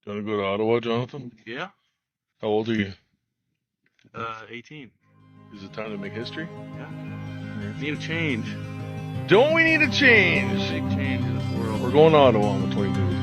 Gonna go to Ottawa, Jonathan? Yeah, How old are you? 18. Is it time to make history? Yeah. Need a change. Don't we need a change? Big change in this world. We're going to Ottawa on the 23rd.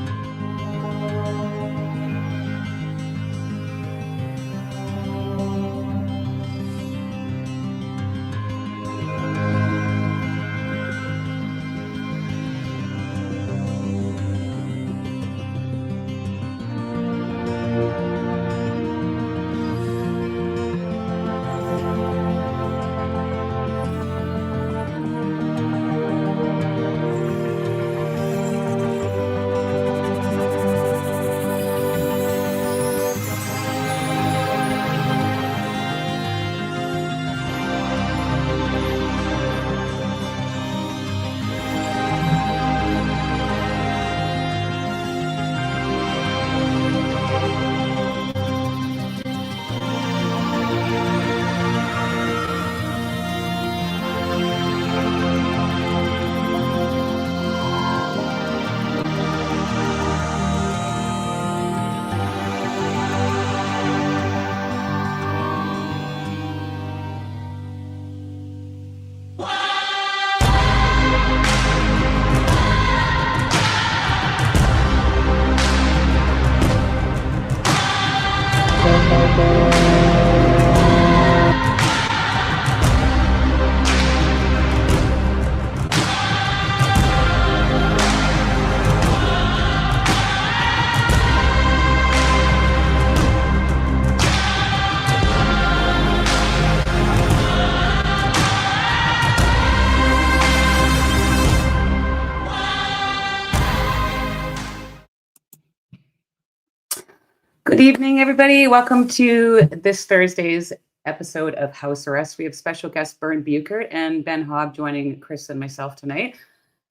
Good evening, everybody. Welcome to this Thursday's episode of House Arrest. We have special guest Bern Beukert and Ben Haab joining Chris and myself tonight.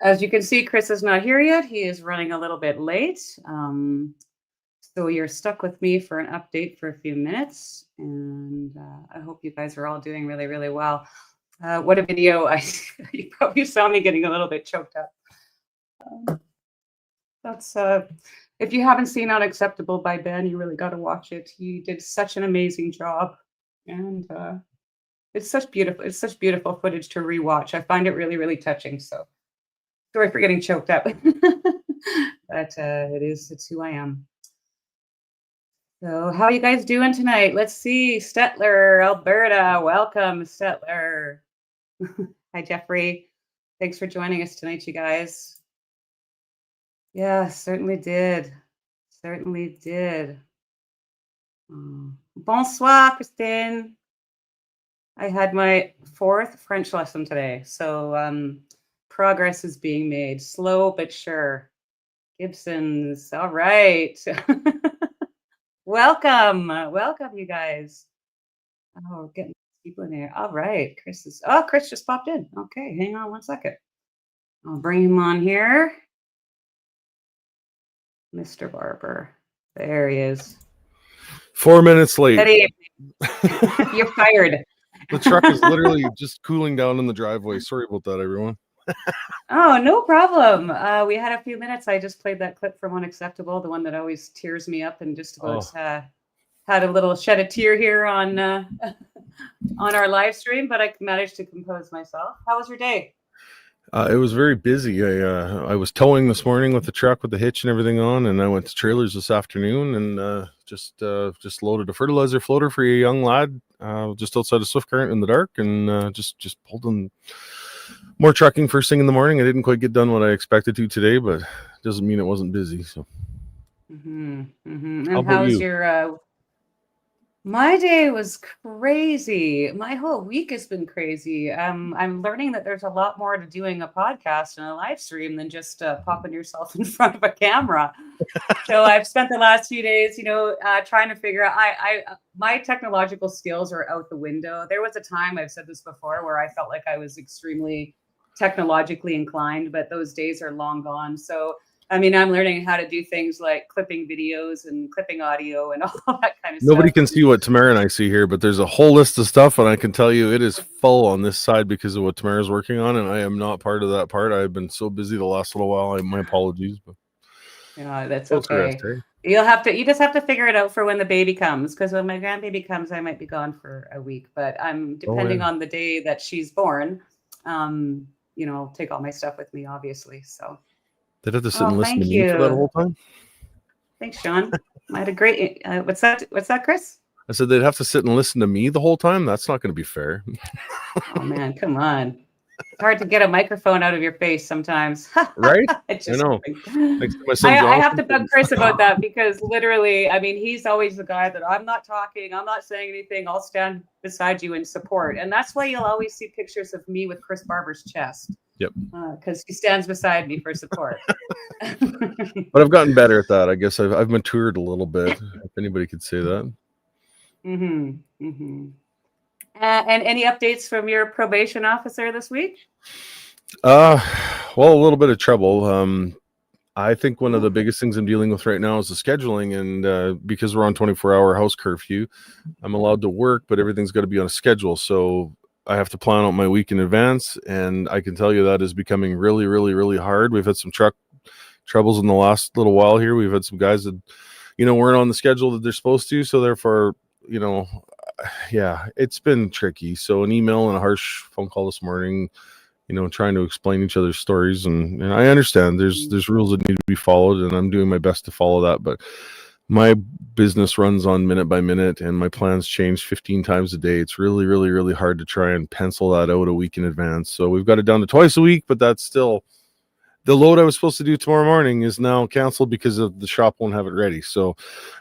As you can see, Chris is not here yet. He is running a little bit late. So you're stuck with me for an update for a few minutes. And I hope you guys are all doing really, really well. What a video. You probably saw me getting a little bit choked up. That's if you haven't seen Unacceptable by Ben, you really got to watch it. He did such an amazing job, and it's such beautiful footage to rewatch. I find it really, really touching. So sorry for getting choked up, but it's who I am. So how are you guys doing tonight? Let's see, Stettler, Alberta. Welcome, Stettler. Hi, Jeffrey. Thanks for joining us tonight, you guys. Yeah, certainly did. Certainly did. Bonsoir, Christine. I had my 4th French lesson today, so progress is being made, slow but sure. Gibson's, all right. Welcome, you guys. Oh, we're getting people in there. All right, Chris just popped in. Okay, hang on one second. I'll bring him on here. Mr. Barber. There he is. 4 minutes late. You're fired. The truck is literally just cooling down in the driveway. Sorry about that, everyone. Oh, no problem. We had a few minutes. I just played that clip from Unacceptable, the one that always tears me up, and just about had a little shed a tear here on our live stream, but I managed to compose myself. How was your day? It was very busy. I was towing this morning with the truck with the hitch and everything on, and I went to trailers this afternoon and just loaded a fertilizer floater for a young lad just outside of Swift Current in the dark, and just pulled in more trucking first thing in the morning. I didn't quite get done what I expected to today, but it doesn't mean it wasn't busy. So, And how's your? My day was crazy. My whole week has been crazy. I'm learning that there's a lot more to doing a podcast and a live stream than just popping yourself in front of a camera. So I've spent the last few days, trying to figure out. My technological skills are out the window. There was a time, I've said this before, where I felt like I was extremely technologically inclined, but those days are long gone. So I mean, I'm learning how to do things like clipping videos and clipping audio and all that kind of stuff. Nobody can see what Tamara and I see here, but there's a whole list of stuff, and I can tell you it is full on this side because of what Tamara's working on, and I am not part of that part. I've been so busy the last little while. My apologies. But yeah, that's okay. You just have to figure it out for when the baby comes. Because when my grandbaby comes, I might be gone for a week. But I'm Oh depending yeah. on the day that she's born. I'll take all my stuff with me, obviously. So, They'd have to sit oh, and listen to thank me for that you. whole time. Thanks, Sean. I had a great. What's that? What's that, Chris? I said they'd have to sit and listen to me the whole time. That's not going to be fair. Oh man, come on. It's hard to get a microphone out of your face sometimes. Right? I Just know. kidding. Thanks to my son I have Jonathan. to bug Chris about that because literally, I mean, he's always the guy that I'm not talking, I'm not saying anything, I'll stand beside you in support. And that's why you'll always see pictures of me with Chris Barber's chest. Yep. Because he stands beside me for support. But I've gotten better at that. I guess I've matured a little bit, if anybody could say that. Mm-hmm. Mm-hmm. And any updates from your probation officer this week? Well, a little bit of trouble. I think one of the biggest things I'm dealing with right now is the scheduling, and because we're on 24-hour house curfew, I'm allowed to work, but everything's got to be on a schedule. So I have to plan out my week in advance, and I can tell you that is becoming really, really, really hard. We've had some truck troubles in the last little while here. We've had some guys that, weren't on the schedule that they're supposed to, so therefore, yeah, it's been tricky. So an email and a harsh phone call this morning, trying to explain each other's stories, and I understand there's rules that need to be followed, and I'm doing my best to follow that, but my business runs on minute by minute, and my plans change 15 times a day. It's really, really, really hard to try and pencil that out a week in advance. So we've got it down to twice a week, but that's still the load I was supposed to do tomorrow morning is now canceled because of the shop won't have it ready. So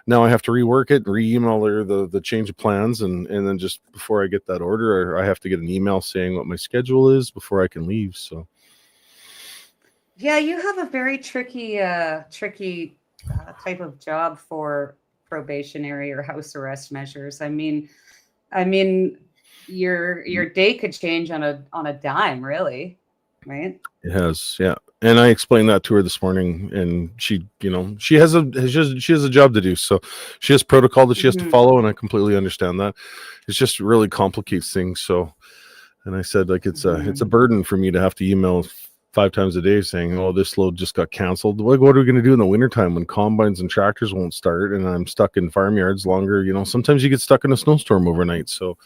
now I have to rework it, re-email the change of plans, and then just before I get that order, I have to get an email saying what my schedule is before I can leave. So yeah, you have a very tricky type of job for probationary or house arrest measures. I mean, your day could change on a dime, really, right? it has, yeah. And I explained that to her this morning, and she has a job to do, so she has protocol that she has to follow, and I completely understand that. It just really complicates things. So, and I said, like, it's a burden for me to have to email 5 times a day saying, oh, this load just got canceled. Like, what are we going to do in the wintertime when combines and tractors won't start and I'm stuck in farmyards longer? Sometimes you get stuck in a snowstorm overnight. So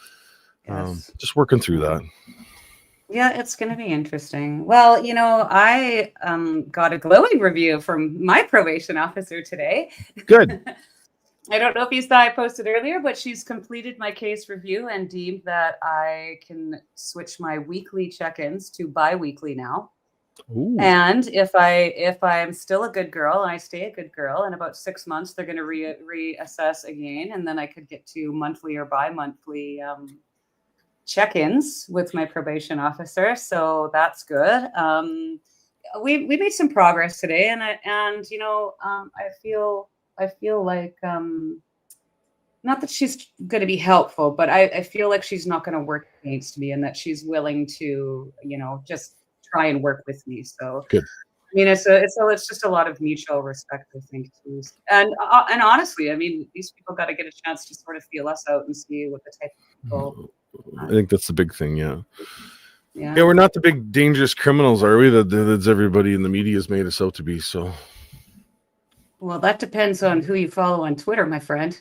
Yes. just working through that. Yeah, it's going to be interesting. Well, I got a glowing review from my probation officer today. Good. I don't know if you saw I posted earlier, but she's completed my case review and deemed that I can switch my weekly check-ins to bi-weekly now. Ooh. And if I'm still a good girl and I stay a good girl, in about 6 months they're going to reassess again, and then I could get to monthly or bi-monthly check-ins with my probation officer. So that's good. We made some progress today, and I feel like not that she's going to be helpful, but I feel like she's not going to work against me, and that she's willing to just try and work with me. So good. I mean, it's just a lot of mutual respect, I think, too. And honestly, I mean, these people got to get a chance to sort of feel us out and see what the type of people. I think that's the big thing. Yeah. Yeah. Yeah, we're not the big dangerous criminals, are we? That's everybody in the media has made us out to be. So, well, that depends on who you follow on Twitter, my friend.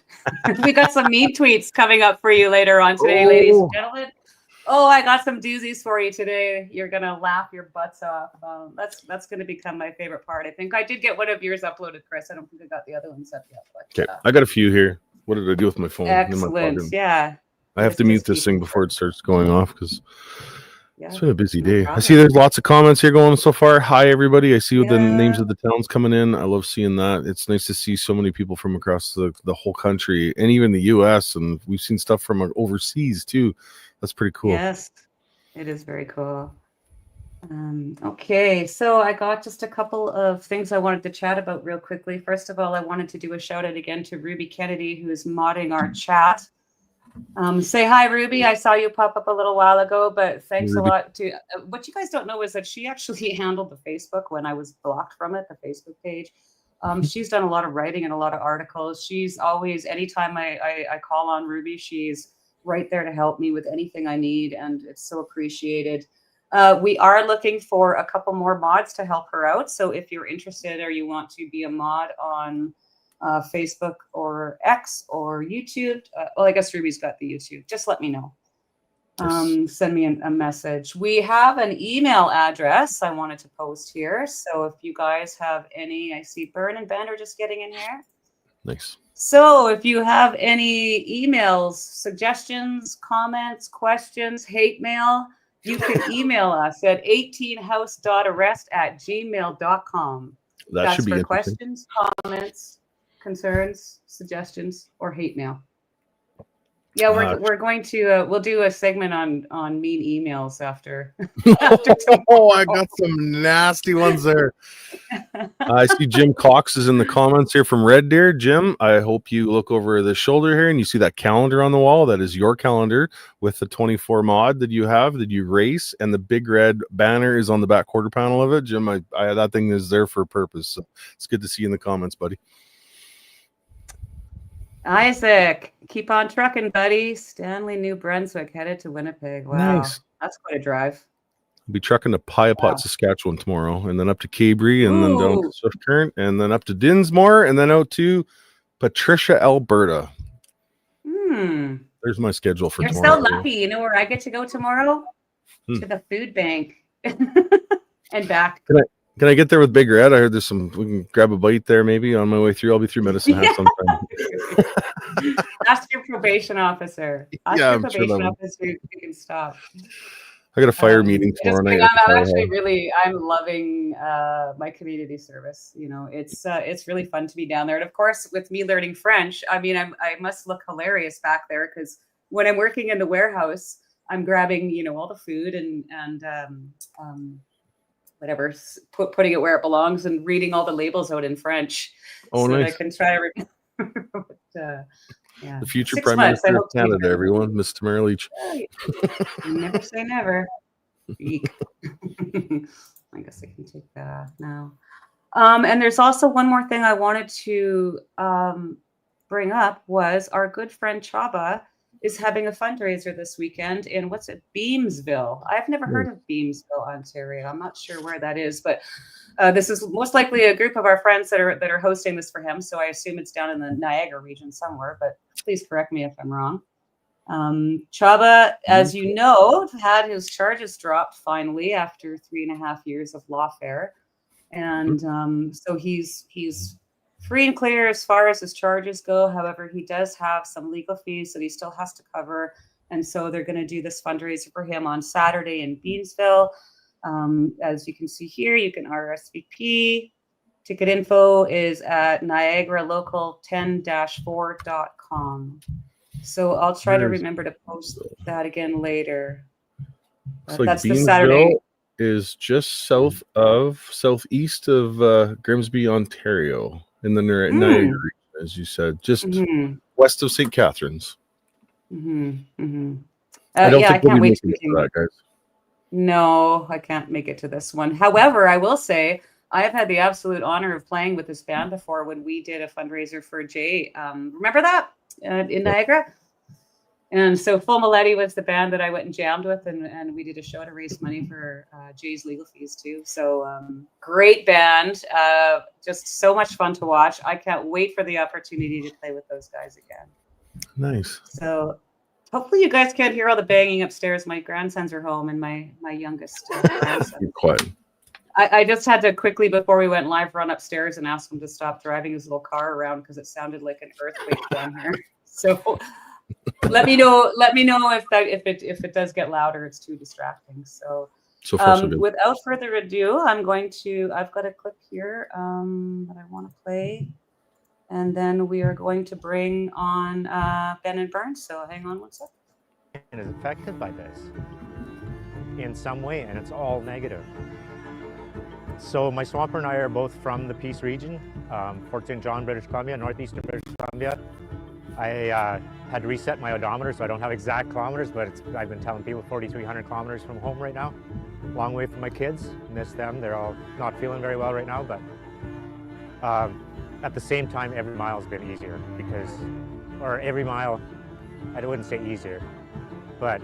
We got some mean tweets coming up for you later on today, ladies and gentlemen. Oh, I got some doozies for you today. You're gonna laugh your butts off. That's gonna become my favorite part. I think I did get one of yours uploaded, Chris. I don't think I got the other ones up yet. But, okay, I got a few here. What did I do with my phone? Excellent. Yeah. I have to mute this thing before it starts going off because it's been a busy day. problem. I see there's lots of comments here going so far. Hi, everybody. I see the names of the towns coming in. I love seeing that. It's nice to see so many people from across the whole country and even the U.S. And we've seen stuff from overseas, too. That's pretty cool. Yes, it is very cool. Okay, so I got just a couple of things I wanted to chat about real quickly. First of all, I wanted to do a shout out again to Ruby Kennedy, who is modding our chat. Say hi, Ruby. I saw you pop up a little while ago, but thanks a lot to what you guys don't know is that she actually handled the Facebook when I was blocked from it, the Facebook page. She's done a lot of writing and a lot of articles. She's always, anytime I call on Ruby, she's right there to help me with anything I need, and it's so appreciated. We are looking for a couple more mods to help her out. So if you're interested or you want to be a mod on Facebook or X or YouTube. Well, I guess Ruby's got the YouTube. Just let me know. Send me a message. We have an email address I wanted to post here. So if you guys have any, I see Bern and Ben are just getting in here. Nice. So if you have any emails, suggestions, comments, questions, hate mail, you can email us at 18house.arrest@gmail.com. That That's should be for interesting. questions, comments, concerns, suggestions, or hate mail. Yeah, we're going to we'll do a segment on mean emails after Oh, I got some nasty ones there. I see Jim Cox is in the comments here from Red Deer. Jim, I hope you look over the shoulder here and you see that calendar on the wall. That is your calendar with the 24 mod that you have, that you race, and the big red banner is on the back quarter panel of it. Jim, I that thing is there for a purpose. So it's good to see you in the comments, buddy. Isaac, keep on trucking, buddy. Stanley, New Brunswick, headed to Winnipeg. Wow, Nice. that's quite a drive. I'll be trucking to Piapot, Wow. Saskatchewan tomorrow, and then up to Cabri, and then down Ooh. to Swift Current, and then up to Dinsmore, and then out to Patricia, Alberta. There's my schedule for You're tomorrow. so lucky. You know where I get to go tomorrow? To the food bank and back. Can I get there with Big Red? I heard there's some. We can grab a bite there maybe on my way through. I'll be through Medicine Hat sometime. Ask your probation officer. Ask Yeah, your I'm sure probation that officer if you can stop. I got a fire meeting tomorrow night. I'm loving my community service. You know, it's really fun to be down there. And of course, with me learning French, I mean, I must look hilarious back there because when I'm working in the warehouse, I'm grabbing, you know, all the food and whatever, putting it where it belongs and reading all the labels out in French. Oh, so nice. that I can try to remember. But, yeah. The future 6 Prime months, Minister of Canada, everyone, Miss Tamara Leach. Never say never. Eek. I guess I can take that now. And there's also one more thing I wanted to bring up was our good friend Chaba is having a fundraiser this weekend in what's it, Beamsville. I've never heard of Beamsville, Ontario. I'm not sure where that is, but this is most likely a group of our friends that are hosting this for him. So I assume it's down in the Niagara region somewhere, but please correct me if I'm wrong. Chaba, as you know, had his charges dropped finally after 3.5 years of lawfare. And so he's free and clear as far as his charges go. However, he does have some legal fees that he still has to cover. And so they're going to do this fundraiser for him on Saturday in Beamsville. As you can see here, you can RSVP. Ticket info is at niagaralocal10-4.com. So I'll try to remember to post that again later. That's the Saturday. Is just southeast of Grimsby, Ontario, in the Niagara region, as you said, just west of St. Catharines. I can't wait to meet that, guys. No, I can't make it to this one. However, I will say I have had the absolute honor of playing with this band before when we did a fundraiser for Jay. Remember that in Niagara? And so Full Maletti was the band that I went and jammed with, and we did a show to raise money for Jay's legal fees too. So great band, just so much fun to watch. I can't wait for the opportunity to play with those guys again. Nice. So hopefully you guys can't hear all the banging upstairs. My grandsons are home, and my youngest grandson. Be quiet. I just had to quickly, before we went live, run upstairs and ask him to stop driving his little car around because it sounded like an earthquake down here. So let me know if it does get louder. It's too distracting. So far, so good. Without further ado, I've got a clip here that I want to play, and then we are going to bring on Ben and Bern. So hang on one second. And is affected by this in some way, and it's all negative. So my swamper and I are both from the Peace region, Fort St. John, British Columbia, northeastern British Columbia. I had to reset my odometer, so I don't have exact kilometers, but I've been telling people 4,300 kilometers from home right now. Long way from my kids, miss them. They're all not feeling very well right now, but at the same time, every mile has been easier every mile, I wouldn't say easier, but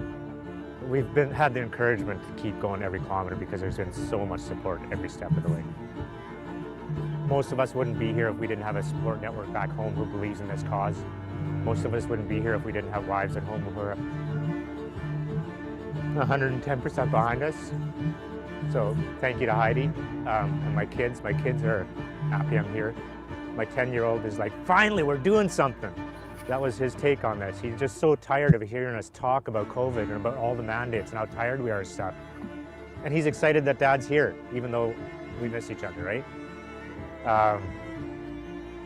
we've had the encouragement to keep going every kilometer because there's been so much support every step of the way. most of us wouldn't be here if we didn't have a support network back home who believes in this cause. Most of us wouldn't be here if we didn't have wives at home who are 110% behind us. So thank you to Heidi and my kids. My kids are happy I'm here. My 10-year-old is like, finally, we're doing something. That was his take on this. He's just so tired of hearing us talk about COVID and about all the mandates and how tired we are of stuff. And he's excited that Dad's here, even though we miss each other, right?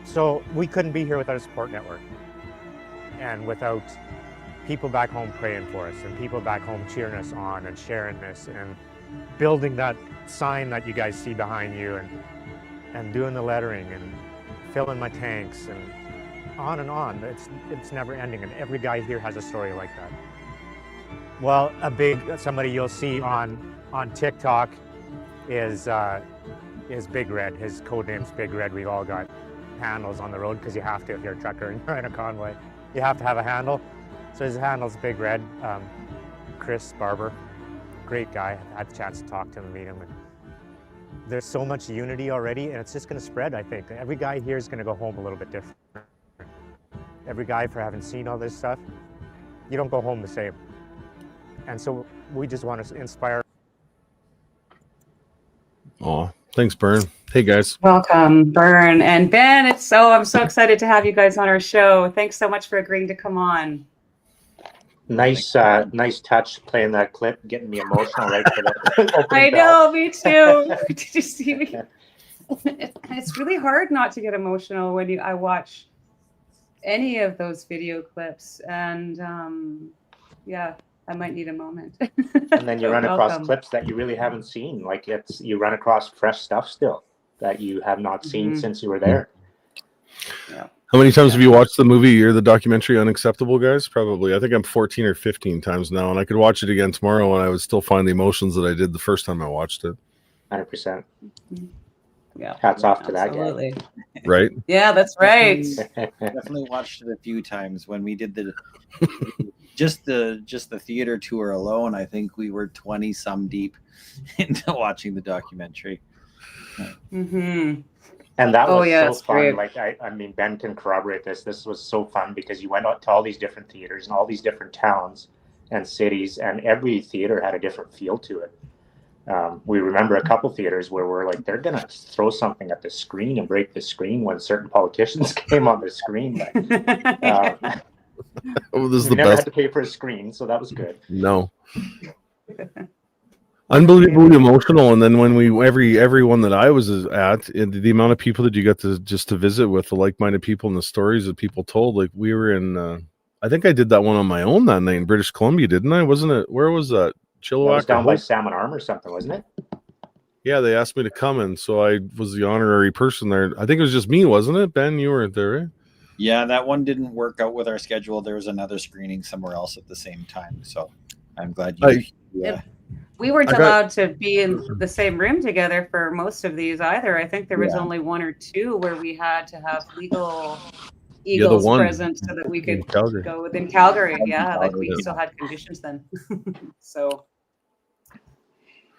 So we couldn't be here without a support network and without people back home praying for us and people back home cheering us on and sharing this and building that sign that you guys see behind you and doing the lettering and filling my tanks and on and on. It's never ending, and every guy here has a story like that. Well, somebody you'll see on TikTok is Big Red. His code name's Big Red. We've all got handles on the road because you have to if you're a trucker and you're in a convoy. You have to have a handle. So his handle's Big Red. Chris Barber, great guy. I had the chance to talk to him and meet him. And there's so much unity already, and it's just going to spread, I think. Every guy here is going to go home a little bit different. Every guy, for having seen all this stuff, you don't go home the same. And so we just want to inspire. Oh, thanks, Bern. Hey, guys. Welcome, Bern and Ben. I'm so excited to have you guys on our show. Thanks so much for agreeing to come on. Nice touch playing that clip, getting me emotional right for the opening I bell. know, me too. Did you see me? It's really hard not to get emotional when I watch any of those video clips, and yeah, I might need a moment. And then you run across Welcome. clips that you really haven't seen. Like you run across fresh stuff still that you have not seen since you were there. Yeah. How many times have you watched the movie or the documentary Unacceptable, guys? Probably. I think I'm 14 or 15 times now, and I could watch it again tomorrow and I would still find the emotions that I did the first time I watched it. 100%. Yeah. Hats off to that Absolutely. guy. Right? Yeah, that's right. Definitely watched it a few times when we did just the theater tour alone. I think we were 20 some deep into watching the documentary. Mm-hmm. And that was so fun. Great. Like I mean, Ben can corroborate this. This was so fun because you went out to all these different theaters and all these different towns and cities, and every theater had a different feel to it. We remember a couple theaters where we're like, they're gonna throw something at the screen and break the screen when certain politicians came on the screen. But, Oh, this is we the never best. had to pay for a screen, so that was good. No. Unbelievably emotional. And then when everyone that I was at, the amount of people that you got to just to visit with, the like-minded people and the stories that people told, like we were in, I think I did that one on my own that night in British Columbia, didn't I? Wasn't it? Where was that? That was Chilliwack? down by Salmon Arm or something, wasn't it? Yeah, they asked me to come, and so I was the honorary person there. I think it was just me, wasn't it? Ben, you weren't there, right? Yeah, that one didn't work out with our schedule. There was another screening somewhere else at the same time. So I'm glad you. We weren't allowed to be in the same room together for most of these either. I think there was only one or two where we had to have legal Eagles present so that we could go within Calgary. Yeah, like we still had conditions then. So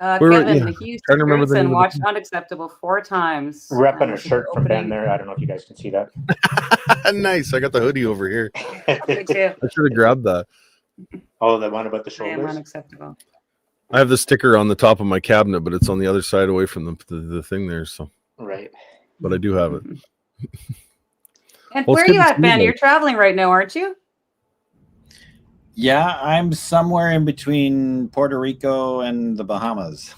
Kevin, Hughes and watched Unacceptable 4 times. Repping a shirt from Ben there. I don't know if you guys can see that. Nice. I got the hoodie over here. Me too. I should have grabbed that. Oh, the one about the I shoulders? am Unacceptable. I have the sticker on the top of my cabinet, but it's on the other side away from the thing there. So right. But I do have it. And where are you at, Ben? You're traveling right now, aren't you? Yeah, I'm somewhere in between Puerto Rico and the Bahamas.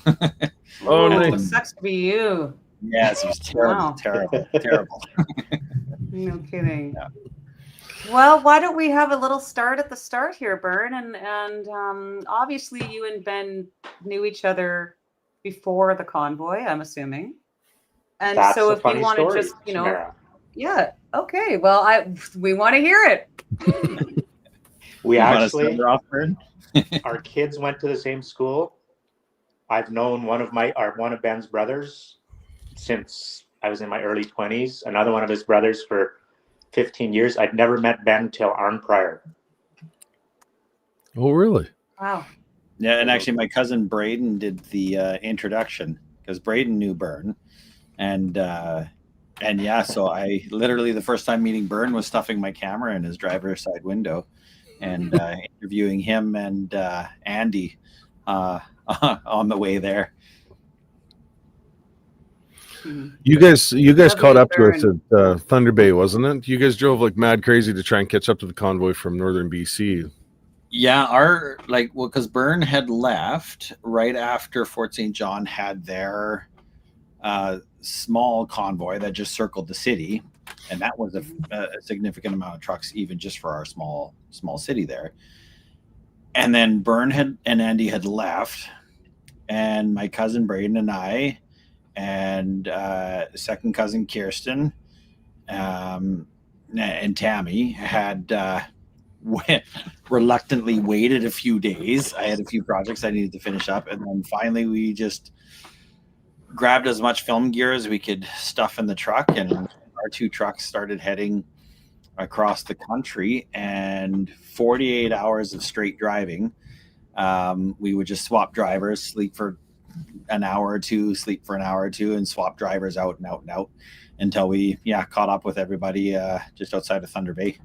Oh, nice. It sucks to be you. Yes, it was terrible, terrible. No kidding. Yeah. Well, why don't we have a little start at the start here, Bern? And obviously you and Ben knew each other before the convoy, I'm assuming. And that's so if you want to just, Tamara. Yeah, okay. Well, we want to hear it. We actually, our kids went to the same school. I've known one of Ben's brothers since I was in my early 20s. Another one of his brothers for 15 years. I'd never met Ben till Arm Prior. Oh, really? Wow. Yeah, and actually my cousin Braden did the introduction because Braden knew Bern. And And yeah, so I literally the first time meeting Bern was stuffing my camera in his driver's side window and interviewing him and Andy on the way there. Mhm. You guys caught Lovely up to us Bern. at Thunder Bay, wasn't it? You guys drove like mad crazy to try and catch up to the convoy from northern BC. Yeah, because Bern had left right after Fort St. John had their small convoy that just circled the city, and that was a significant amount of trucks, even just for our small city there. And then Bern and Andy had left, and my cousin Braden and I, and second cousin Kirsten, and Tammy had reluctantly waited a few days. I had a few projects I needed to finish up, and then finally we just grabbed as much film gear as we could stuff in the truck, and our two trucks started heading across the country. And 48 hours of straight driving. We would just swap drivers, sleep for an hour or two, sleep for an hour or two, and swap drivers out and out and out until we caught up with everybody just outside of Thunder Bay.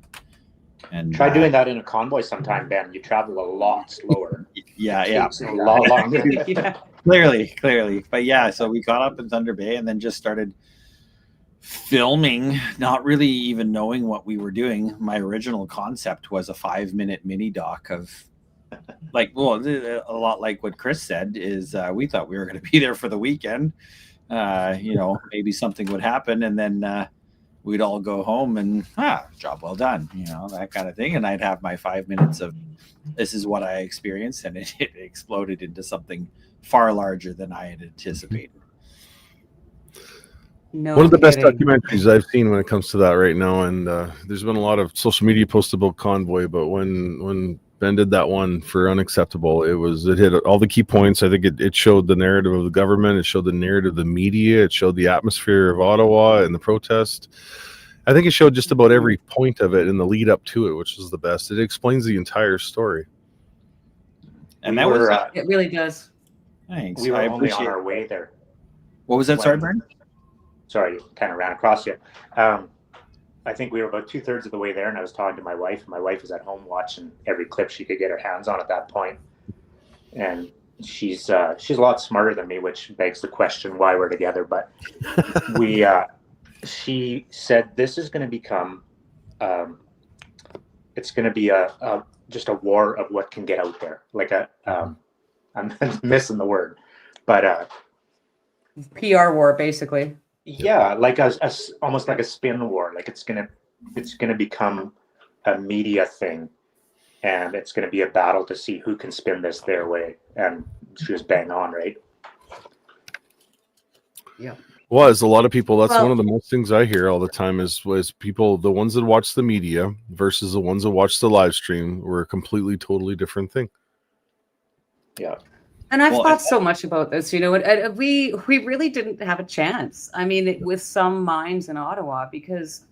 And Try doing that in a convoy sometime, Ben. You travel a lot slower. Yeah. Takes a lot longer. Yeah. Clearly. But yeah, so we caught up in Thunder Bay and then just started filming, not really even knowing what we were doing. My original concept was a 5-minute mini doc of a lot like what Chris said is we thought we were going to be there for the weekend. Maybe something would happen and then we'd all go home and job well done, that kind of thing. And I'd have my 5 minutes of this is what I experienced, and it exploded into something far larger than I had anticipated. No One of the best kidding. documentaries I've seen when it comes to that right now, and there's been a lot of social media posts about convoy, but when Ben did that one for Unacceptable, it hit all the key points. I think it showed the narrative of the government, it showed the narrative of the media, it showed the atmosphere of Ottawa and the protest. I think it showed just about every point of it in the lead up to it, which was the best. It explains the entire story. And that was It really does. thanks. We were I only on appreciate our way there. What was that? Sorry, Bern? Sorry, kind of ran across you. I think we were about 2/3 of the way there, and I was talking to my wife. My wife was at home watching every clip she could get her hands on at that point. And she's a lot smarter than me, which begs the question why we're together. But she said this is going to become, it's going to be just a war of what can get out there. I'm missing the word, but PR war, basically. yeah, like almost like a spin war. Like it's gonna become a media thing, and it's gonna be a battle to see who can spin this their way. And she was bang on, right? Yeah. Was a lot of people. That's Well- one of the most things I hear all the time is people, the ones that watch the media versus the ones that watch the live stream, were a completely, totally different thing. Yeah. And I've Well, thought so much about this, and we really didn't have a chance. I mean, with some minds in Ottawa, because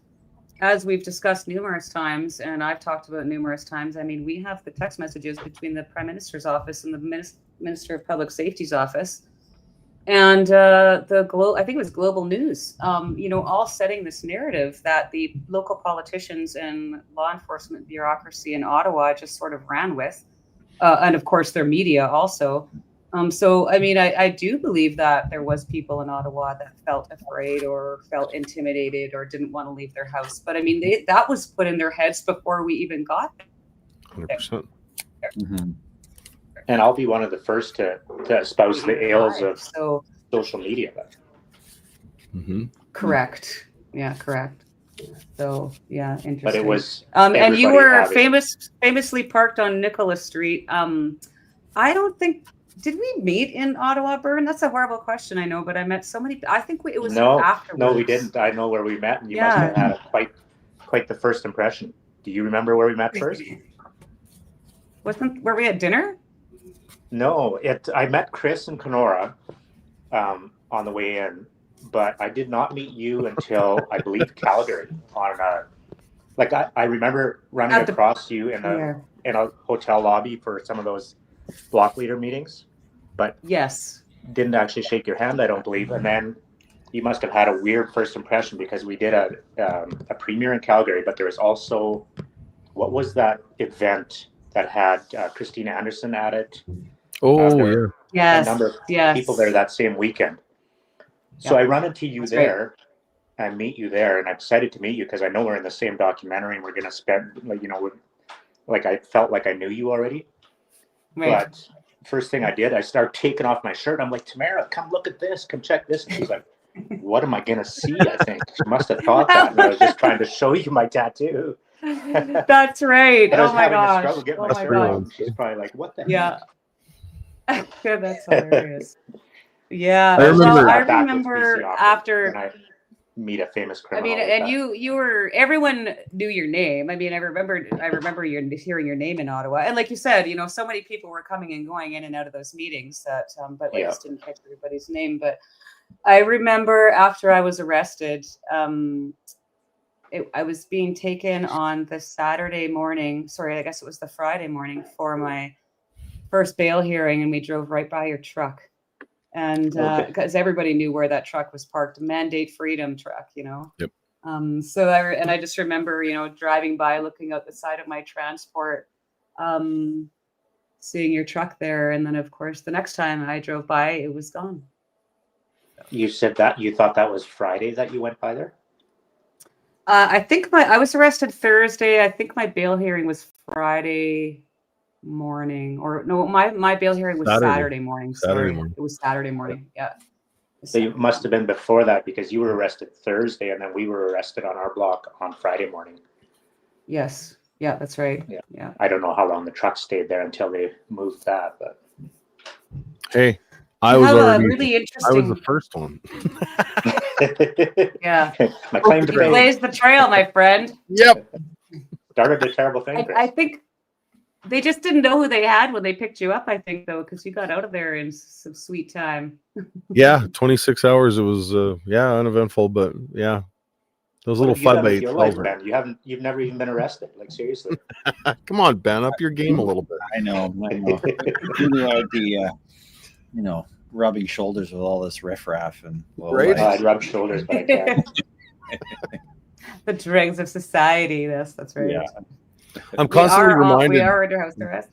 as we've discussed numerous times, and I've talked about numerous times, I mean, we have the text messages between the Prime Minister's office and the Minister of Public Safety's office, and I think it was Global News, all setting this narrative that the local politicians and law enforcement bureaucracy in Ottawa just sort of ran with. And of course their media also. So, I mean, I do believe that there was people in Ottawa that felt afraid or felt intimidated or didn't want to leave their house. But I mean, that was put in their heads before we even got there. 100%. Mm-hmm. And I'll be one of the first to espouse the ills of So social media. Mm-hmm. correct. Yeah, correct. So yeah, interesting. But it was and you everybody were having- famously parked on Nicholas Street. I don't think, did we meet in Ottawa, Bern? That's a horrible question, I know, but I met so many. I think it was afterwards. No, we didn't. I know where we met, and you must have had quite the first impression. Do you remember where we met first? Were we at dinner? No, I met Chris and Kenora on the way in, but I did not meet you until I believe Calgary on I remember running across you in a hotel lobby for some of those block leader meetings, but yes, didn't actually shake your hand, I don't believe. And then you must have had a weird first impression because we did a premiere in Calgary, but there was also, what was that event that had Christina Anderson at it? Oh There yeah. were a Yes. number of Yes. people there that same weekend. So I run into you That's there. I meet you there, and I'm excited to meet you because I know we're in the same documentary, and we're going to spend, like, you know, like I felt like I knew you already. Right. But first thing I did, I started taking off my shirt. I'm like, Tamara, come look at this. Come check this. And she's like, what am I going to see? I think she must have thought that. And I was just trying to show you my tattoo. That's right. But I was Oh my having a gosh. struggle getting Oh my my shirt gosh. on. She's probably like, what the Yeah. heck? That's hilarious. Yeah. I remember- Well, I Backwards remember BC often after. when I meet a famous I criminal. mean, like and that. you were, everyone knew your name. I mean, I remember hearing your name in Ottawa. And like you said, you know, so many people were coming and going in and out of those meetings that, but I just didn't catch everybody's name. But I remember after I was arrested, I was being taken on the Saturday morning. Sorry, I guess it was the Friday morning for my first bail hearing. And we drove right by your truck. And because everybody knew where that truck was parked, a Mandate Freedom truck, you know. Yep. So I just remember, you know, driving by, looking out the side of my transport, seeing your truck there, and then of course the next time I drove by, it was gone. You said that you thought that was Friday that you went by there? I think I was arrested Thursday. I think my bail hearing was Friday morning, or no, my bail hearing was Saturday morning. Sorry, it was Saturday morning. Yeah. So you must have been before that because you were arrested Thursday and then we were arrested on our block on Friday morning. Yes. Yeah, that's right. Yeah. I don't know how long the truck stayed there until they moved that, but Hey, I was already really interesting. I was the first one. Yeah. My claim to You fame. blazed the trail, my friend. Yep. Started the terrible thing. I think they just didn't know who they had when they picked you up, I think, though, because you got out of there in some sweet time. Yeah, 26 hours. It was uneventful, but yeah. Those little 5x8. You've never even been arrested. Like, seriously. Come on, Ben, up your game a little bit. I know. Who knew I'd be, rubbing shoulders with all this riffraff and Right? I'd rub shoulders, but I can't. The dregs of society. That's right. Yeah. I'm constantly reminded. We are under house arrest.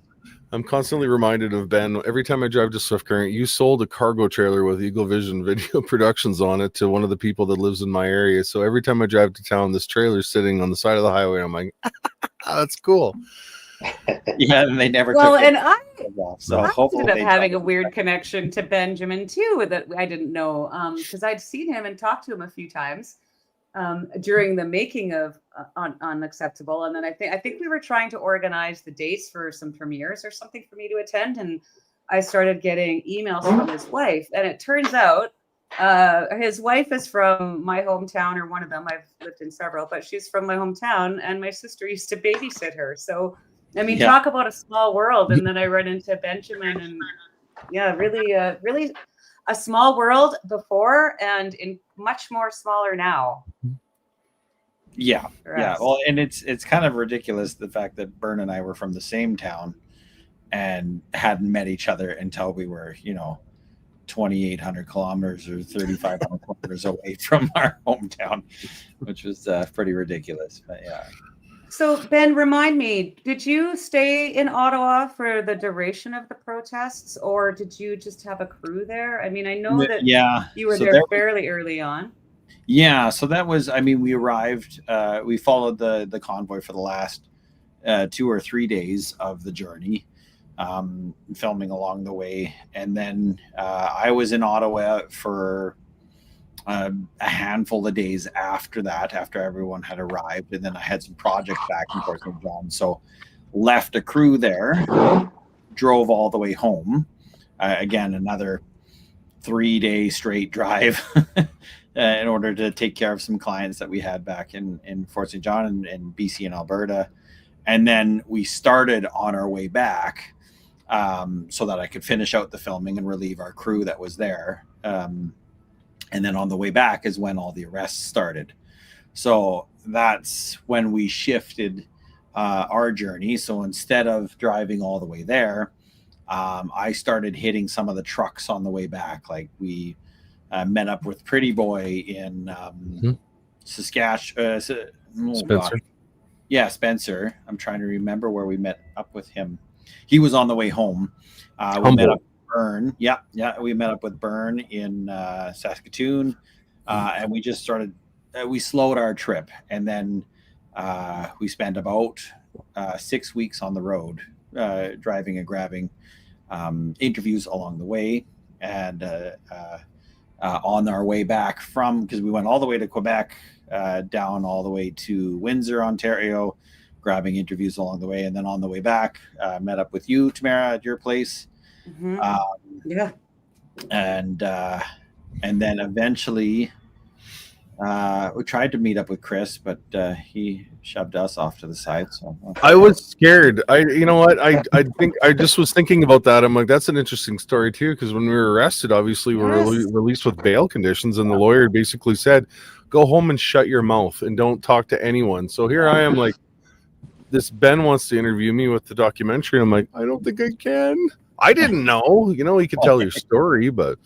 I'm constantly reminded of Ben. Every time I drive to Swift Current, you sold a cargo trailer with Eagle Vision Video Productions on it to one of the people that lives in my area. So every time I drive to town, this trailer's sitting on the side of the highway. I'm like, that's cool. Yeah, and they never Well, took it. and I hopefully ended up they having a don't. weird connection to Benjamin too that I didn't know, because I'd seen him and talked to him a few times during the making of Unacceptable, and then I think we were trying to organize the dates for some premieres or something for me to attend, and I started getting emails from his wife, and it turns out his wife is from my hometown, or one of them. I've lived in several, but she's from my hometown, and my sister used to babysit her. So I mean, talk about a small world. And then I run into Benjamin, and really a small world before, and in much more smaller now. Yeah. Well, and it's kind of ridiculous, the fact that Bern and I were from the same town and hadn't met each other until we were, 2,800 kilometers or 3,500 kilometers away from our hometown, which was pretty ridiculous. But yeah. So Ben, remind me, did you stay in Ottawa for the duration of the protests, or did you just have a crew there? I mean, I know that you were there fairly early on. Yeah, so that was, we arrived, we followed the convoy for the last 2 or 3 days of the journey, filming along the way. And then I was in Ottawa for a handful of days after that, after everyone had arrived. And then I had some projects back in Fort St. John. So left a crew there, drove all the way home. Again, another 3-day straight drive in order to take care of some clients that we had back in Fort St. John and BC and Alberta. And then we started on our way back so that I could finish out the filming and relieve our crew that was there. And then on the way back is when all the arrests started. So that's when we shifted our journey. So instead of driving all the way there, I started hitting some of the trucks on the way back. Like we met up with Pretty Boy in Saskatchewan. Spencer. Yeah, Spencer. I'm trying to remember where we met up with him. He was on the way home. We met up with Bern. Yeah, we met up with Bern in Saskatoon, and we just started. We slowed our trip, and then we spent about 6 weeks on the road, driving and grabbing interviews along the way, and on our way back because we went all the way to Quebec, down all the way to Windsor, Ontario, grabbing interviews along the way, and then on the way back, met up with you, Tamara, at your place. Yeah. And then eventually we tried to meet up with Chris, but he shoved us off to the side. So I was scared. You know what? I think I just was thinking about that. I'm like, that's an interesting story too, because when we were arrested, obviously we were released with bail conditions, and the lawyer basically said, "Go home and shut your mouth and don't talk to anyone." So here I am, like, this Ben wants to interview me with the documentary. I'm like, I don't think I can. I didn't know. You know, he could tell your story, but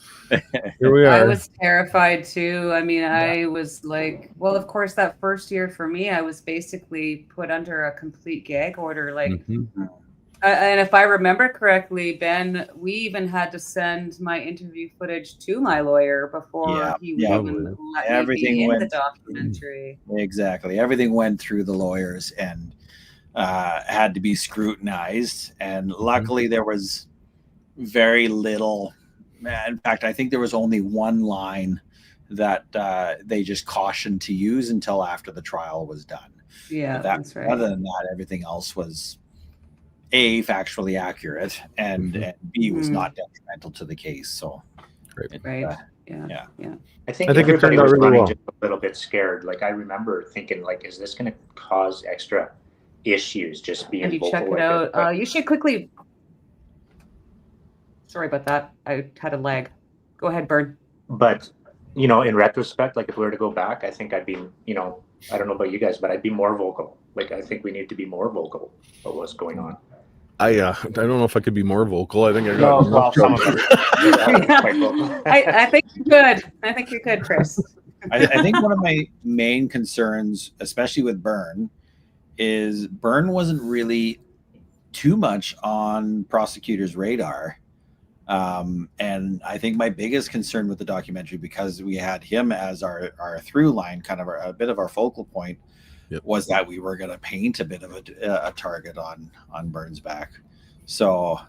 here we are. I was terrified too. I mean, I was like, well, of course, that first year for me, I was basically put under a complete gag order. Like, and if I remember correctly, Ben, we even had to send my interview footage to my lawyer before he would even let me be in the documentary. Exactly. Everything went through the lawyers and had to be scrutinized. And luckily there was very little. In fact, I think there was only one line that they just cautioned to use until after the trial was done. Yeah, that's right. Other than that, everything else was A, factually accurate, and B, was not detrimental to the case. So, Yeah. I think everybody was running just a little bit scared. Like, I remember thinking, like, is this going to cause extra issues just being vocal? Check it out. You should quickly. Sorry about that. I had a lag. Go ahead, Bern. But, you know, in retrospect, like, if we were to go back, I think I'd be, you know, I don't know about you guys, but I'd be more vocal. Like, I think we need to be more vocal about what's going on. I don't know if I could be more vocal. I think I got I think you could. I think you could, Chris. I think one of my main concerns, especially with Bern, is Bern wasn't really too much on prosecutors' radar. And I think my biggest concern with the documentary, because we had him as our through line, kind of a bit of our focal point, was that we were going to paint a bit of a target on Bern's back. So,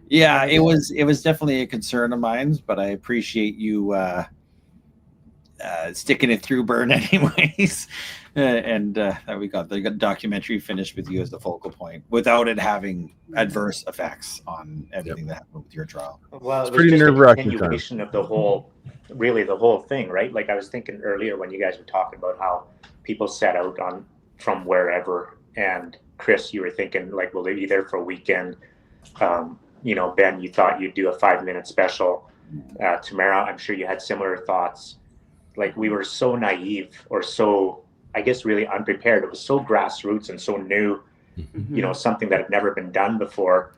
yeah, it was definitely a concern of mine, but I appreciate you sticking it through, Bern, anyways. And we got the documentary finished with you as the focal point without it having adverse effects on everything that happened with your trial. Well, it was pretty nerve-wracking. Continuation of the whole thing, right? Like, I was thinking earlier when you guys were talking about how people set out from wherever, and Chris, you were thinking, like, will they be there for a weekend? You know, Ben, you thought you'd do a 5-minute special. Tamara, I'm sure you had similar thoughts. Like, we were so naive, or so, I guess, really unprepared. It was so grassroots and so new, you know, something that had never been done before.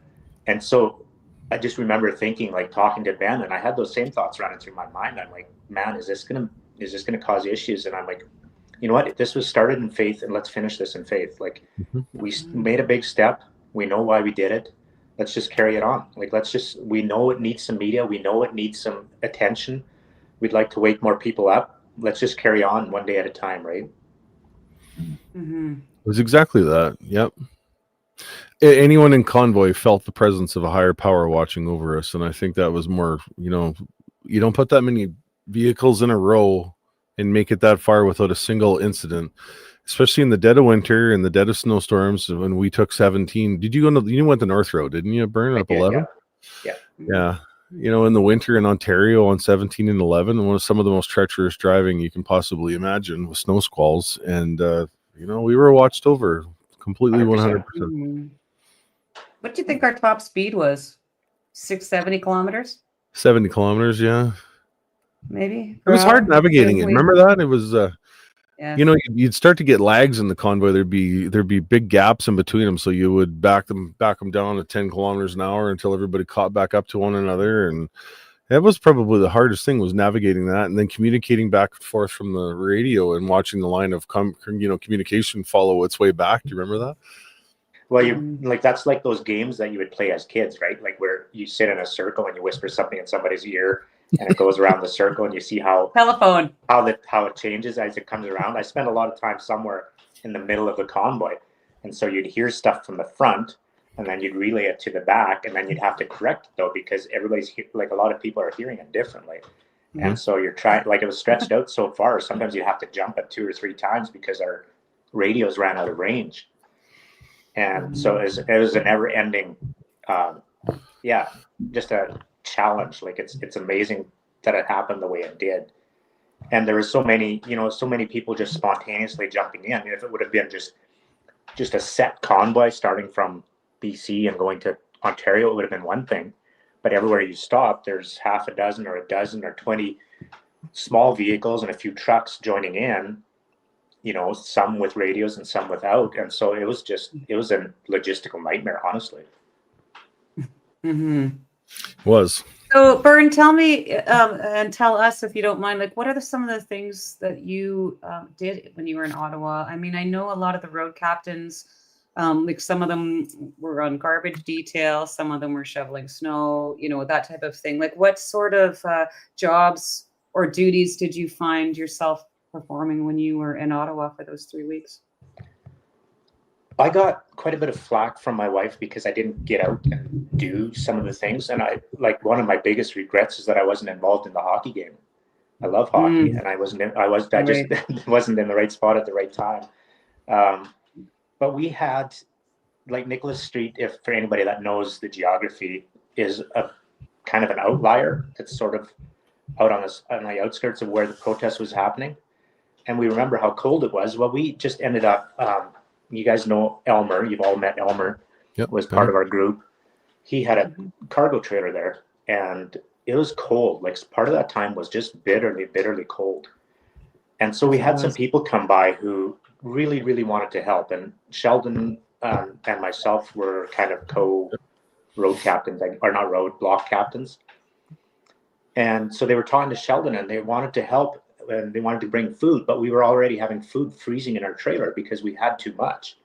And so I just remember thinking, like, talking to Ben, and I had those same thoughts running through my mind. I'm like, man, is this gonna cause issues? And I'm like, you know what? This was started in faith, and let's finish this in faith. Like, we made a big step. We know why we did it. Let's just carry it on. Like, we know it needs some media. We know it needs some attention. We'd like to wake more people up. Let's just carry on one day at a time, right? It was exactly that. Yep. Anyone in convoy felt the presence of a higher power watching over us. And I think that was more, you know, you don't put that many vehicles in a row and make it that far without a single incident, especially in the dead of winter and the dead of snowstorms. When we took 17, you went the North Road, didn't you, Bern, up 11? Yeah. You know, in the winter in Ontario on 17 and 11, one of some of the most treacherous driving you can possibly imagine with snow squalls. And, you know, we were watched over completely 100%. What do you think our top speed was? 670 kilometers? 70 kilometers, yeah. Maybe. It was hard navigating it. Remember that? It was, you know, you'd start to get lags in the convoy. There'd be big gaps in between them. So you would back them down to 10 kilometers an hour until everybody caught back up to one another. And That was probably the hardest thing, was navigating that and then communicating back and forth from the radio and watching the line of communication follow its way back. Do you remember that? Well, you like, that's like those games that you would play as kids, right? Like where you sit in a circle and you whisper something in somebody's ear and it goes around the circle and you see how Telephone. how it changes as it comes around. I spent a lot of time somewhere in the middle of the convoy, and so you'd hear stuff from the front and then you'd relay it to the back, and then you'd have to correct it though, because everybody's like, a lot of people are hearing it differently. And so you're trying, like, it was stretched out so far, sometimes you have to jump it 2 or 3 times because our radios ran out of range. And so it was a never ending, just a challenge. Like, it's amazing that it happened the way it did. And there were so many people just spontaneously jumping in. If it would have been just a set convoy starting from BC and going to Ontario, it would have been one thing. But everywhere you stop, there's half a dozen or 20 small vehicles and a few trucks joining in, some with radios and some without. And so it was a logistical nightmare, honestly. Mm-hmm. Was. So, Bern, tell me and tell us, if you don't mind, like, what are some of the things that you did when you were in Ottawa? I mean, I know a lot of the road captains, like some of them were on garbage detail, some of them were shoveling snow, that type of thing. Like, what sort of jobs or duties did you find yourself performing when you were in Ottawa for those 3 weeks? I got quite a bit of flack from my wife because I didn't get out and do some of the things. And one of my biggest regrets is that I wasn't involved in the hockey game. I love hockey, and I just wasn't in the right spot at the right time. But we had, like, Nicholas Street, if for anybody that knows the geography, is a kind of an outlier. It's sort of out on the outskirts of where the protest was happening. And we remember how cold it was. Well, we just ended up, you guys know Elmer, you've all met Elmer. Yep, was part of our group. He had a cargo trailer there, and it was cold. Like, part of that time was just bitterly cold. And so we had some people come by who really, really wanted to help. And Sheldon and myself were kind of co-road captains, or not road, block captains. And so they were talking to Sheldon, and they wanted to help, and they wanted to bring food, but we were already having food freezing in our trailer because we had too much.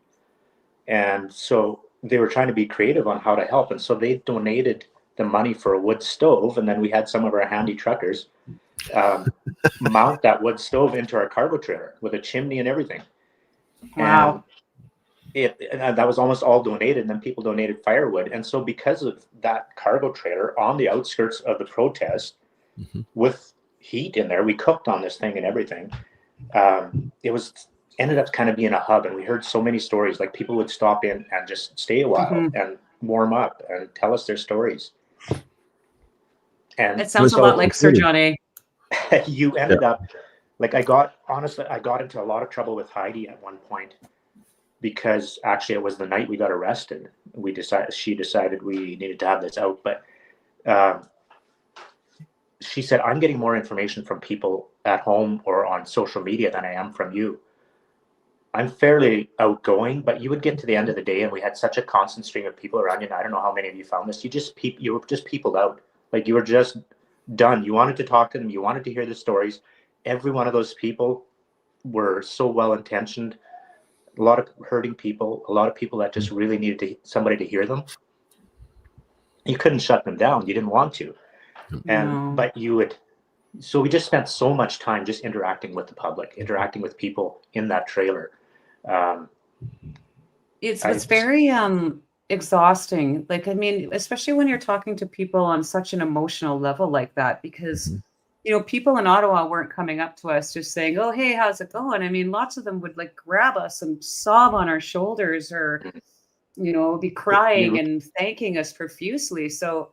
And so they were trying to be creative on how to help. And so they donated the money for a wood stove. And then we had some of our handy truckers mount that wood stove into our cargo trailer with a chimney and everything. Wow. And that was almost all donated. And then people donated firewood. And so because of that cargo trailer on the outskirts of the protest, with heat in there, we cooked on this thing and everything. It ended up kind of being a hub, and we heard so many stories. Like, people would stop in and just stay a while and warm up and tell us their stories. And it sounds a lot like Sir John A. You ended up, like, I got into a lot of trouble with Heidi at one point, because actually it was the night we got arrested. She decided we needed to have this out, but she said, I'm getting more information from people at home or on social media than I am from you. I'm fairly outgoing, but you would get to the end of the day and we had such a constant stream of people around you. And I don't know how many of you found this. You were just peopled out. Like, you were just done. You wanted to talk to them. You wanted to hear the stories. Every one of those people were so well-intentioned. A lot of hurting people, a lot of people that just really needed somebody to hear them. You couldn't shut them down. You didn't want to. But you would. So we just spent so much time just interacting with the public, interacting with people in that trailer. It's very exhausting. Like, I mean, especially when you're talking to people on such an emotional level like that, because people in Ottawa weren't coming up to us just saying, "Oh, hey, how's it going?" I mean, lots of them would, like, grab us and sob on our shoulders, or be crying and thanking us profusely. So,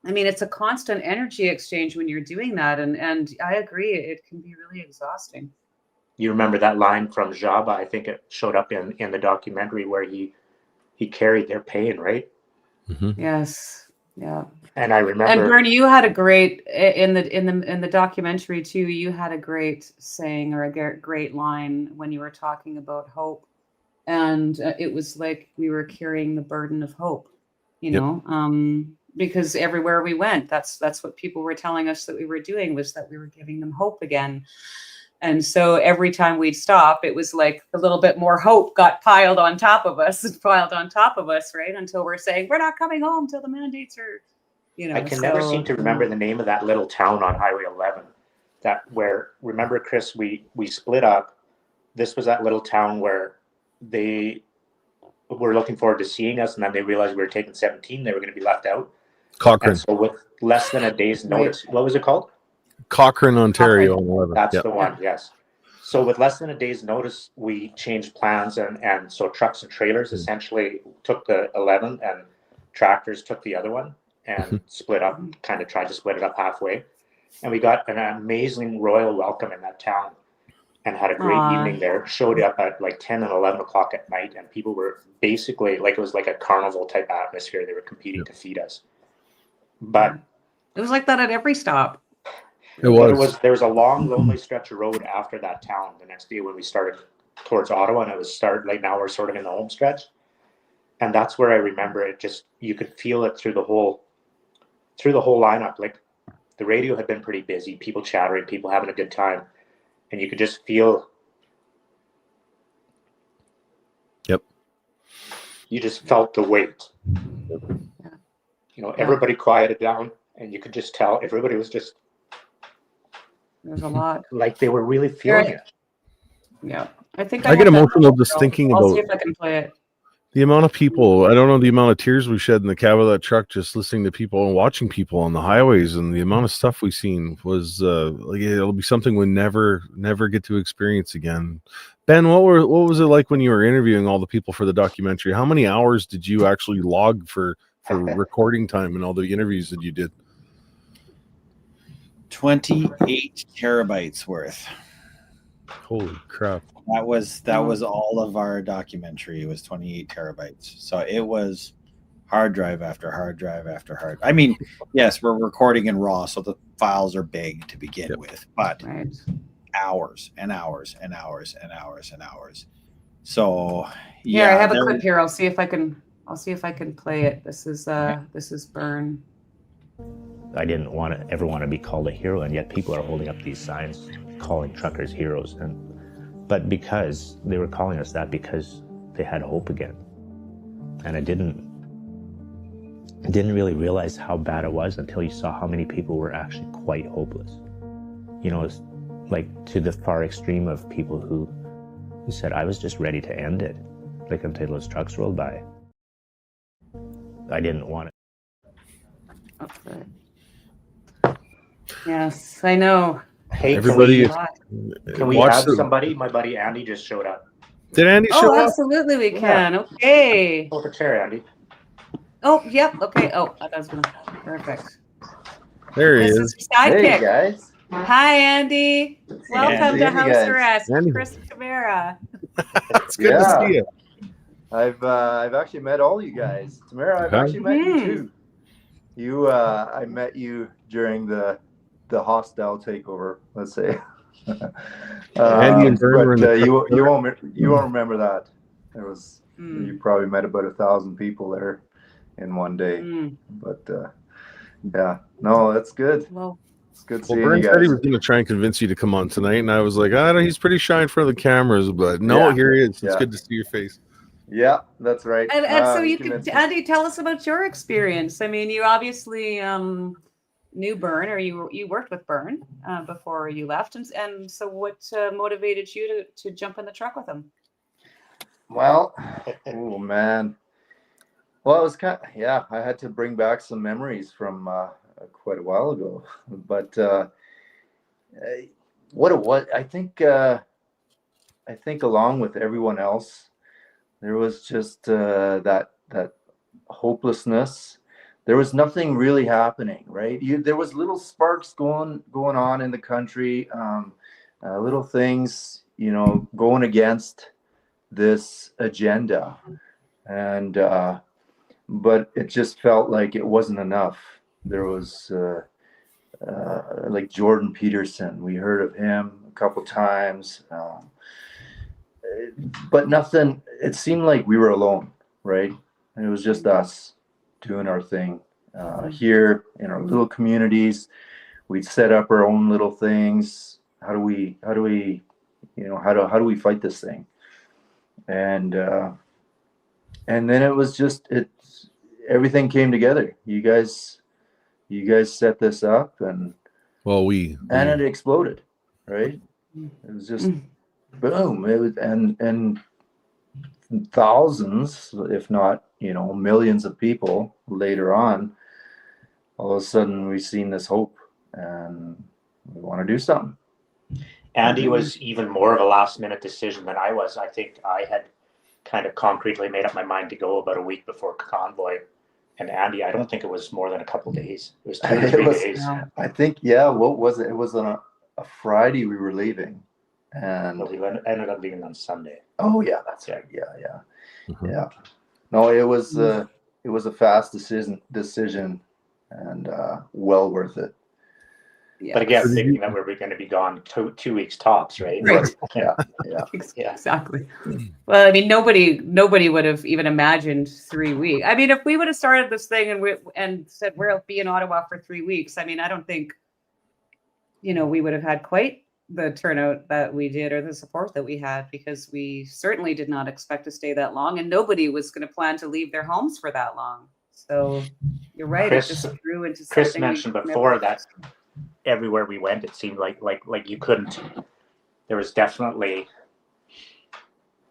I mean, it's a constant energy exchange when you're doing that. And I agree, it can be really exhausting. You remember that line from Jabba? I think it showed up in the documentary where he carried their pain, right? Yes. Yeah. And I remember. And Bern, you had a great in the documentary too. You had a great saying, or a great line when you were talking about hope, and it was like we were carrying the burden of hope. because everywhere we went, that's what people were telling us that we were doing, was that we were giving them hope again. And so every time we'd stop, it was like a little bit more hope got piled on top of us, right? Until we're saying, we're not coming home till the mandates are, I can never seem to remember the name of that little town on Highway 11. Remember, Chris, we split up. This was that little town where they were looking forward to seeing us, and then they realized we were taking 17. They were going to be left out. Cochrane. And so with less than a day's notice, what was it called? Cochrane, Ontario. That's the one, yes. So with less than a day's notice, we changed plans, and so trucks and trailers essentially took the 11 and tractors took the other one and split up, kind of tried to split it up halfway. And we got an amazing royal welcome in that town and had a great evening there. Showed up at like 10 and 11 o'clock at night, and people were basically like, it was like a carnival type atmosphere. They were competing to feed us. But it was like that at every stop. There was a long, lonely stretch of road after that town the next day when we started towards Ottawa, and it was like now we're sort of in the home stretch. And that's where I remember it. Just, you could feel it through the whole lineup. Like, the radio had been pretty busy, people chattering, people having a good time, and you could just feel. Yep. You just felt the weight. Everybody quieted down, and you could just tell everybody was just. There's a lot. Like they were really feeling it. Yeah, I think I get emotional just thinking I'll about. see if I can play it. The amount of people, I don't know the amount of tears we shed in the cab of that truck just listening to people and watching people on the highways, and the amount of stuff we've seen was like, it'll be something we never get to experience again. Ben, what was it like when you were interviewing all the people for the documentary? How many hours did you actually log for recording time and all the interviews that you did? 28 terabytes worth. Holy crap. That was all of our documentary. It was 28 terabytes. So it was hard drive after hard drive after hard. I mean, yes, we're recording in RAW, so the files are big to begin with, but hours and hours and hours and hours and hours. So yeah, I have a clip here. I'll see if I can play it. This is Bern. I didn't ever want to be called a hero, and yet people are holding up these signs calling truckers heroes, but because they were calling us that because they had hope again. And I didn't really realize how bad it was until you saw how many people were actually quite hopeless. It's like to the far extreme of people who said, I was just ready to end it, like until those trucks rolled by. I didn't want it. Okay. Yes, I know. Hey, everybody, can we have somebody? My buddy Andy just showed up. Did Andy show up? Oh, absolutely, we can. Yeah. Okay. Pull the chair, Andy. Oh, yep. Okay. Oh, that was perfect. There he is. Is sidekick. Hey guys. Hi, Andy. Welcome to House Arrest. Andy. Chris and Tamara. It's good to see you. I've actually met all you guys. Tamara, I've actually met you too. I met you during the hostile takeover, let's say. Andy and Bern were in the you won't remember that. There was you probably met about 1,000 people there in one day. But yeah, no, that's good. Well, it's good seeing Bern you guys. said he was going to try and convince you to come on tonight, and I was like, I don't know, he's pretty shy in front of the cameras, but no, here he is. It's good to see your face. Yeah, that's right. And so you could, Andy, tell us about your experience. I mean, you obviously knew Bern, or you worked with Bern before you left, and so what motivated you to jump in the truck with him? Well, oh man. Well, it was I had to bring back some memories from quite a while ago, but what it was, I think along with everyone else, there was just that hopelessness. There was nothing really happening, right? There was little sparks going on in the country, little things, going against this agenda, and but it just felt like it wasn't enough. There was like Jordan Peterson. We heard of him a couple times, but nothing. It seemed like we were alone, right? It was just us doing our thing. here in our little communities. We'd set up our own little things. How do we, you know, how do we fight this thing? And then it was just, everything came together. You guys set this up, and it exploded, right? It was just boom. It was, and thousands, if not, you know, millions of people later on, all of a sudden we've seen this hope and we want to do something. Andy was even more of a last minute decision than I was. I think I had kind of concretely made up my mind to go about a week before convoy. And Andy, I don't think it was more than a couple of days. It was 2 or 3 days. I think, yeah, what was it? It was on a Friday we were leaving. And we ended up leaving on Sunday. Oh yeah, that's right. Yeah. Mm-hmm. Yeah. No, it was a fast decision and well worth it. Yeah. But again, thinking that we were going to be gone 2 weeks tops, right? Right. Yeah. Exactly. Well, I mean, nobody would have even imagined 3 weeks. I mean, if we would have started this thing and said we'll be in Ottawa for 3 weeks, I mean, I don't think, you know, we would have had quite the turnout that we did or the support that we had, because we certainly did not expect to stay that long, and nobody was going to plan to leave their homes for that long. So you're right. It just grew into something. Chris mentioned before that everywhere we went, it seemed like you couldn't. There was definitely,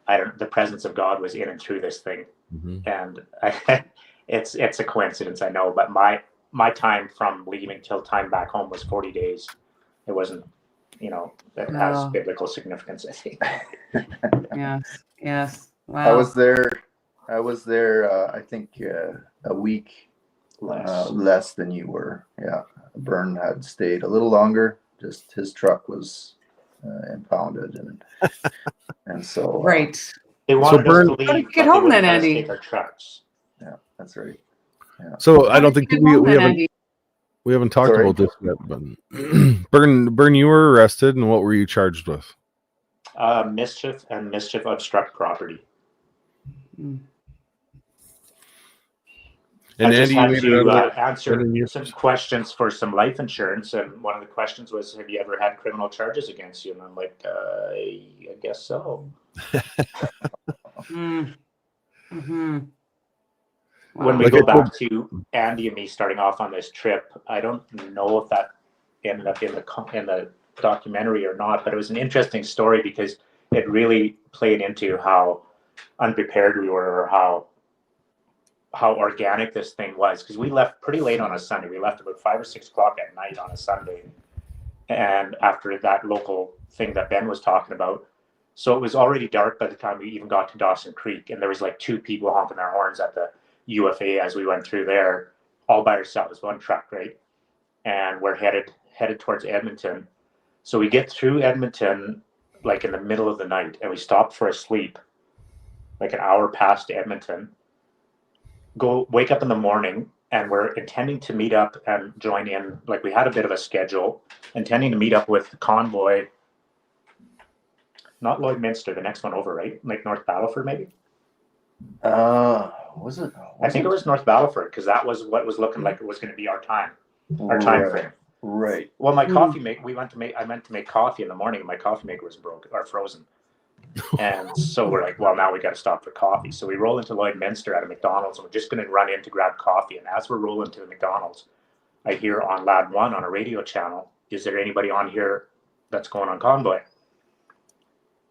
the presence of God was in and through this thing, and it's a coincidence, I know, but my time from leaving till time back home was 40 days. It wasn't, you know, that has biblical significance, I think. Yes. Wow. I was there. I think a week less than you were. Yeah. Bern had stayed a little longer. Just his truck was impounded, and so right. They wanted us to leave. Get home then, Andy. Take our trucks. Yeah, that's right. Yeah. So I don't think we haven't talked about this yet, but Bern, you were arrested, and what were you charged with? Mischief obstruct property. And I just Andy, had to answer some questions for some life insurance, and one of the questions was, "Have you ever had criminal charges against you?" And I'm like, "I guess so." When we go back to Andy and me starting off on this trip, I don't know if that ended up in the documentary or not, but it was an interesting story because it really played into how unprepared we were, or how organic this thing was, because we left pretty late on a Sunday. We left about 5 or 6 o'clock at night on a Sunday, and after that local thing that Ben was talking about, so it was already dark by the time we even got to Dawson Creek, and there was like 2 people honking their horns at the UFA as we went through there, all by ourselves, one truck, right? And we're headed towards Edmonton. So we get through Edmonton like in the middle of the night, and we stop for a sleep like an hour past Edmonton. Wake up in the morning, and we're intending to meet up and join in. Like, we had a bit of a schedule, intending to meet up with Convoy, not Lloydminster, the next one over, right? Like North Battleford, maybe? Was it? I think it was North Battleford, because that was what was looking like it was going to be our time frame. Right. Well, my coffee I meant to make coffee in the morning, and my coffee maker was broken or frozen. And so we're like, well, now we got to stop for coffee. So we roll into Lloydminster at a McDonald's, and we're just going to run in to grab coffee. And as we're rolling to the McDonald's, I hear on Lad 1 on a radio channel, "Is there anybody on here that's going on convoy?"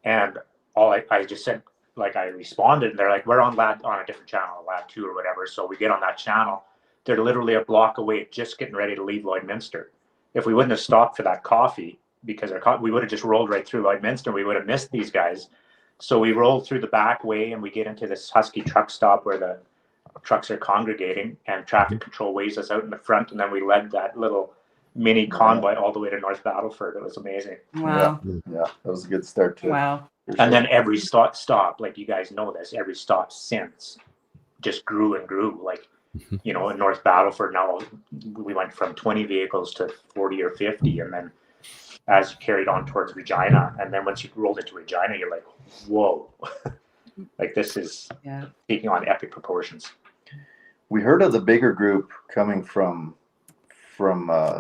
And I just said, like, I responded, and they're like, "We're on a different channel, Lad 2 or whatever." So we get on that channel. They're literally a block away, just getting ready to leave Lloydminster. If we wouldn't have stopped for that coffee, because we would have just rolled right through Lloydminster, we would have missed these guys. So we rolled through the back way, and we get into this Husky truck stop where the trucks are congregating, and traffic control waves us out in the front, and then we led that little mini convoy all the way to North Battleford. It was amazing. Wow. Yeah, that was a good start to it. Wow. And then every stop, like, you guys know this, every stop since just grew and grew. Like, you know, in North Battleford now, we went from 20 vehicles to 40 or 50, and then as you carried on towards Regina, and then once you rolled into Regina, you're like, whoa. Like, this is taking on epic proportions. we heard of the bigger group coming from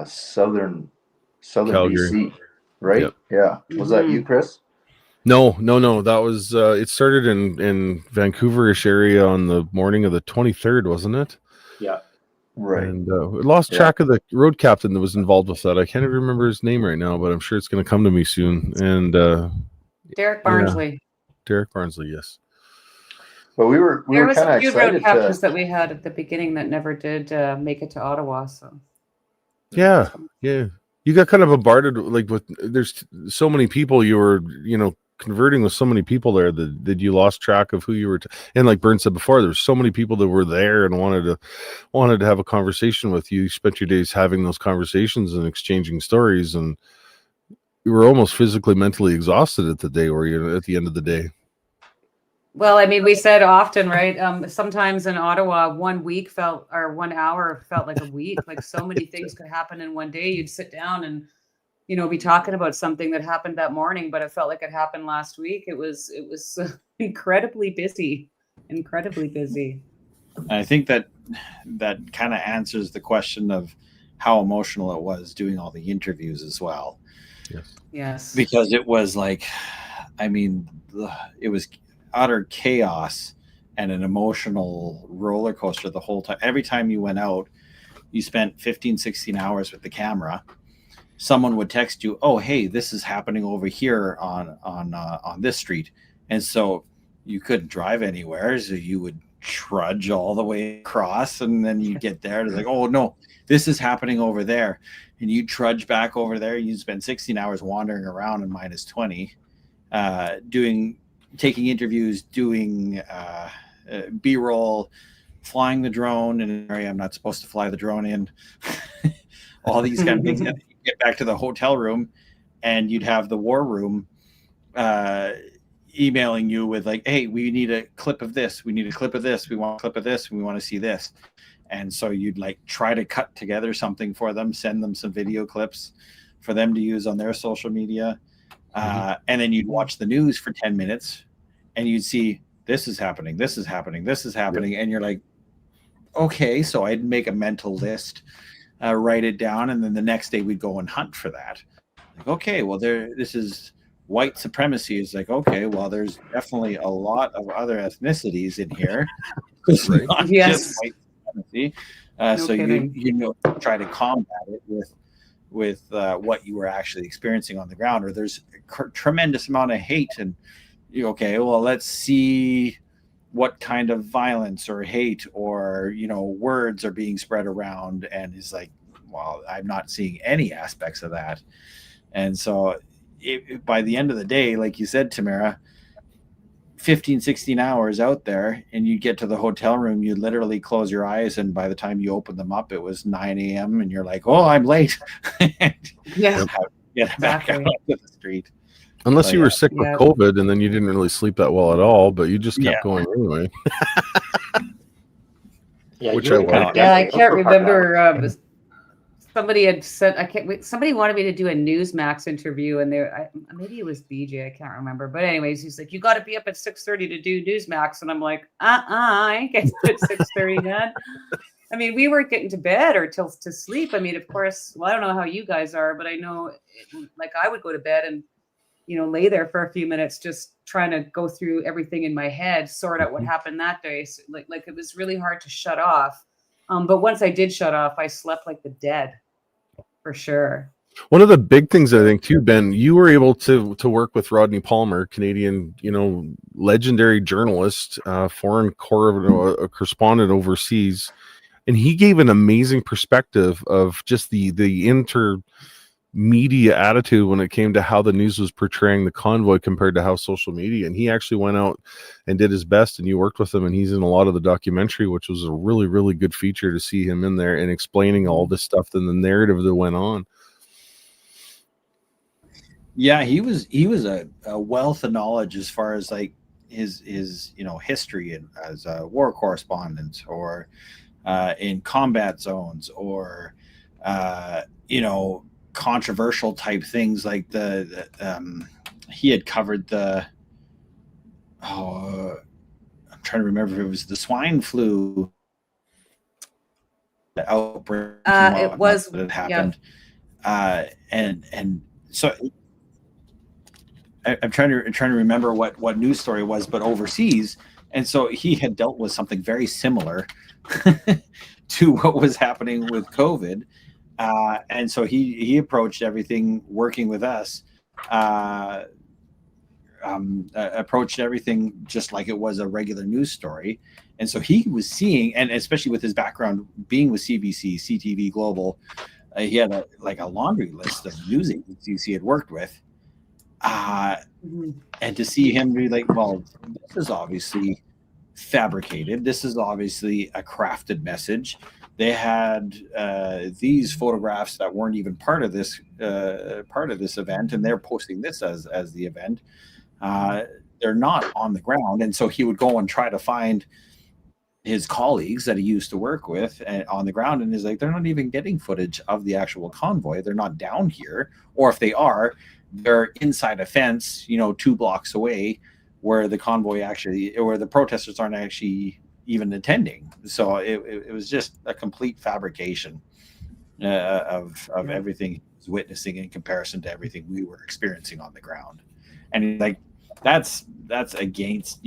southern Calgary. BC, right? Yep. Yeah. Was that you, Chris? No. That was it started in Vancouver-ish area on the morning of the 23rd, wasn't it? Yeah. Right. And we lost track of the road captain that was involved with that. I can't even remember his name right now, but I'm sure it's going to come to me soon. And Derek Barnsley. Derek Barnsley, yes. But we were There was kind of a few road excited captains to. that we had at the beginning that never did make it to Ottawa. So Yeah. You got kind of bombarded like with there's so many people you were converting with so many people there that you lost track of who you were and like Bern said before, there's so many people that were there and wanted to have a conversation with you. You spent your days having those conversations and exchanging stories, and you were almost physically mentally exhausted at the end of the day. well, I mean, we said often, right? Sometimes in Ottawa, 1 week felt, or 1 hour felt like a week. Like so many things could happen in one day. You'd sit down and, be talking about something that happened that morning, but it felt like it happened last week. It was incredibly busy. I think that kind of answers the question of how emotional it was doing all the interviews as well. Yes. Because it was like, I mean, it was utter chaos and an emotional roller coaster the whole time. Every time you went out, you spent 15, 16 hours with the camera. Someone would text you, oh, hey, this is happening over here on this street. And so you couldn't drive anywhere. So you would trudge all the way across, and then you get there. It's like, oh, no, this is happening over there. And you trudge back over there. You spend 16 hours wandering around in -20, taking interviews, doing B-roll, flying the drone in an area I'm not supposed to fly the drone in, all these kind of things. And you get back to the hotel room, and you'd have the war room emailing you with like, hey, we need a clip of this. We need a clip of this. We want a clip of this. We want to see this. And so you'd like try to cut together something for them, send them some video clips for them to use on their social media. And then you'd watch the news for 10 minutes and you'd see this is happening, this is happening, this is happening. Yep. And you're like, okay, so I'd make a mental list, write it down. And then the next day we'd go and hunt for that. Like, okay, well, this is white supremacy. Is like, okay, well, there's definitely a lot of other ethnicities in here. Right. Not just white supremacy. So you try to combat it with what you were actually experiencing on the ground, or there's a tremendous amount of hate, and okay, well, let's see what kind of violence or hate or words are being spread around, and it's like, well, I'm not seeing any aspects of that. And so by the end of the day, like you said, Tamara, 15, 16 hours out there, and you get to the hotel room, you literally close your eyes, and by the time you open them up, it was 9 a.m. and you're like, oh, I'm late. Yeah. Get back out to the street. Unless you were sick with COVID, and then you didn't really sleep that well at all, but you just kept going anyway. I can't remember. Somebody had said somebody wanted me to do a Newsmax interview, and maybe it was BJ, I can't remember. But anyways, he's like, you got to be up at 6:30 to do Newsmax, and I'm like, I ain't getting to 6:30, man. I mean, we weren't getting to bed or to sleep. I mean, of course, well, I don't know how you guys are, but I know, like, I would go to bed and lay there for a few minutes, just trying to go through everything in my head, sort out what happened that day. So, like it was really hard to shut off. But once I did shut off, I slept like the dead. For sure. One of the big things I think too, Ben, you were able to work with Rodney Palmer, Canadian, legendary journalist, foreign correspondent overseas, and he gave an amazing perspective of just the media attitude when it came to how the news was portraying the convoy compared to how social media. And he actually went out and did his best, and you worked with him, and he's in a lot of the documentary, which was a really, really good feature to see him in there and explaining all this stuff and the narrative that went on. Yeah, he was a wealth of knowledge as far as like his history and as a war correspondent, or in combat zones, or controversial type things like he had covered I'm trying to remember if it was the swine flu outbreak It was, that had happened. And so I'm trying to remember what news story it was, but overseas. And so he had dealt with something very similar to what was happening with COVID. And so he approached everything working with us, approached everything just like it was a regular news story. And so he was seeing, and especially with his background being with CBC, CTV Global, he had a laundry list of news agencies he had worked with. And to see him be like, well, this is obviously fabricated. This is obviously a crafted message. They had these photographs that weren't even part of this event, and they're posting this as the event. They're not on the ground. And so he would go and try to find his colleagues that he used to work with on the ground, and he's like, they're not even getting footage of the actual convoy. They're not down here, or if they are, they're inside a fence, 2 blocks away, where the convoy where the protesters aren't actually even attending. So it was just a complete fabrication of everything he was witnessing in comparison to everything we were experiencing on the ground. And like that's against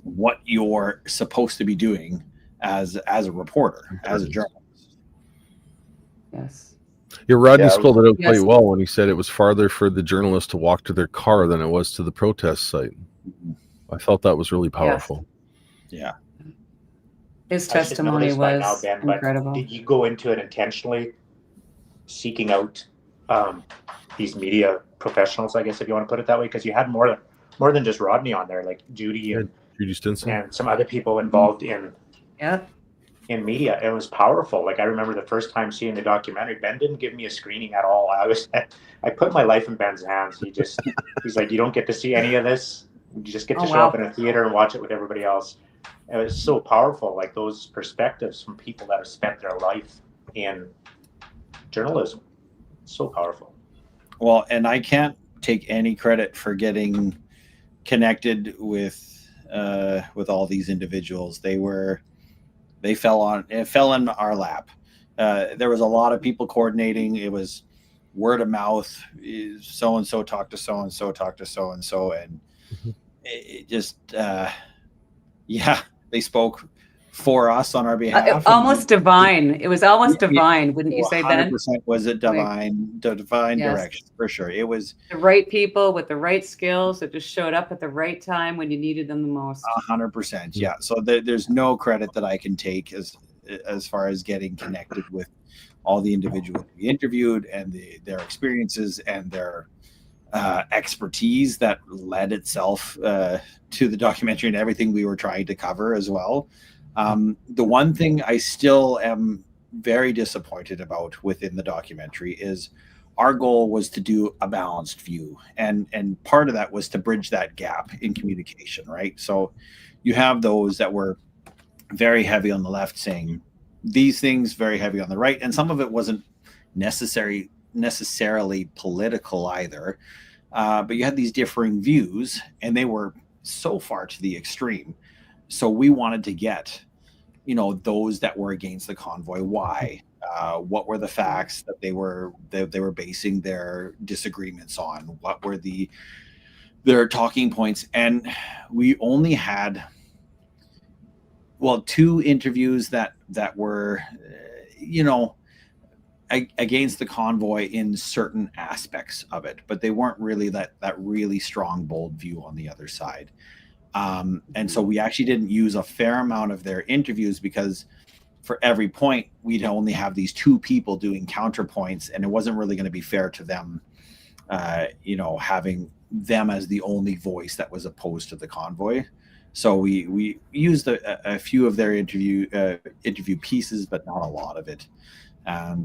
what you're supposed to be doing as a reporter, as a journalist. Yes. Yeah, Rodney spelled it out Yes. quite well when he said it was farther for the journalist to walk to their car than it was to the protest site. I felt that was really powerful. Yeah. His I should know testimony this by now, was Ben, but incredible. did you go into it intentionally seeking out these media professionals, I guess, if you want to put it that way? Because you had more than just Rodney on there, like Judy and Judy Stinson and some other people involved in media. It was powerful. Like I remember the first time seeing the documentary, Ben didn't give me a screening at all. I put my life in Ben's hands. He's like, you don't get to see any of this. You just get to show up in a theater and watch it with everybody else. It was so powerful, like those perspectives from people that have spent their life in journalism. So powerful. Well, and I can't take any credit for getting connected with all these individuals. It fell in our lap. There was a lot of people coordinating. It was word of mouth. So and so talked to so and so, talked to so and so, and it just they spoke for us on our behalf. Almost divine. It was almost divine, wouldn't you say, Ben? 100% was a divine direction for sure. It was the right people with the right skills that just showed up at the right time when you needed them the most. 100%, yeah. So there's no credit that I can take as far as getting connected with all the individuals we interviewed and their experiences and their expertise that led itself to the documentary and everything we were trying to cover as well. The one thing I still am very disappointed about within the documentary is our goal was to do a balanced view. And part of that was to bridge that gap in communication, right? So you have those that were very heavy on the left saying these things, very heavy on the right. And some of it wasn't necessarily political either. But you had these differing views and they were so far to the extreme. So we wanted to get those that were against the convoy. Why? What were the facts that they were basing their disagreements on? What were their talking points? And we only had 2 interviews that were against the convoy in certain aspects of it, but they weren't really that really strong, bold view on the other side. And so we actually didn't use a fair amount of their interviews because for every point we'd only have these 2 people doing counterpoints, and it wasn't really going to be fair to them, having them as the only voice that was opposed to the convoy. So we used a few of their interview pieces, but not a lot of it.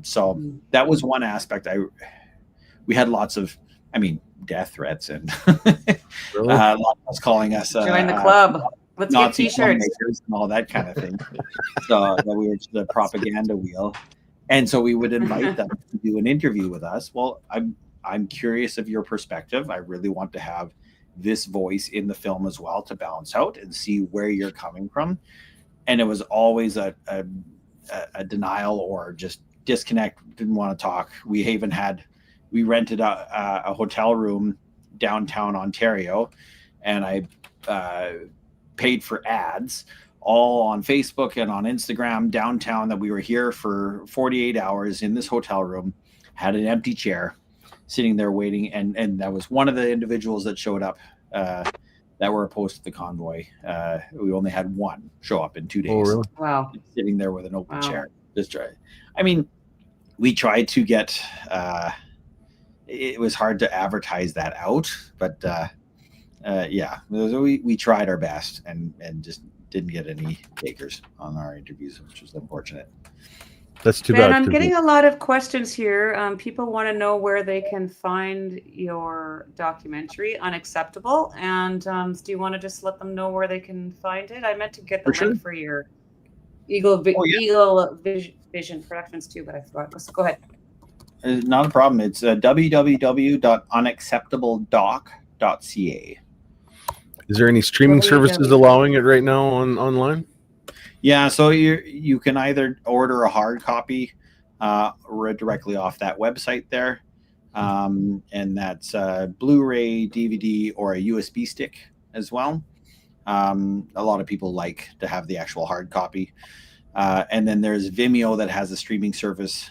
So that was one aspect. We had lots of, death threats and lots calling us join the club. Let's Nazi get t-shirts and all that kind of thing. So that we were the propaganda wheel, and so we would invite them to do an interview with us. Well, I'm curious of your perspective. I really want to have this voice in the film as well to balance out and see where you're coming from. And it was always a a denial or just disconnect, didn't want to talk. We rented a hotel room downtown Ontario, and I paid for ads all on Facebook and on Instagram downtown that we were here for 48 hours in this hotel room, had an empty chair sitting there waiting. And that was one of the individuals that showed up that were opposed to the convoy. We only had one show up in 2 days. Oh, really? Wow. Sitting there with an open Wow. chair. I mean, we tried to get, it was hard to advertise that out, but yeah, we tried our best and just didn't get any takers on our interviews, which was unfortunate. That's too Ben, bad. I'm 'cause getting a lot of questions here. People want to know where they can find your documentary, Unacceptable. And do you want to just let them know where they can find it? I meant to get the For link sure. for your Eagle Vision Productions too, but I forgot. So go ahead. Not a problem. It's www.unacceptabledoc.ca. Is there any streaming services allowing it right now online? Yeah, so you can either order a hard copy directly off that website there, and that's Blu-ray, DVD, or a USB stick as well. A lot of people like to have the actual hard copy. And then there's Vimeo that has a streaming service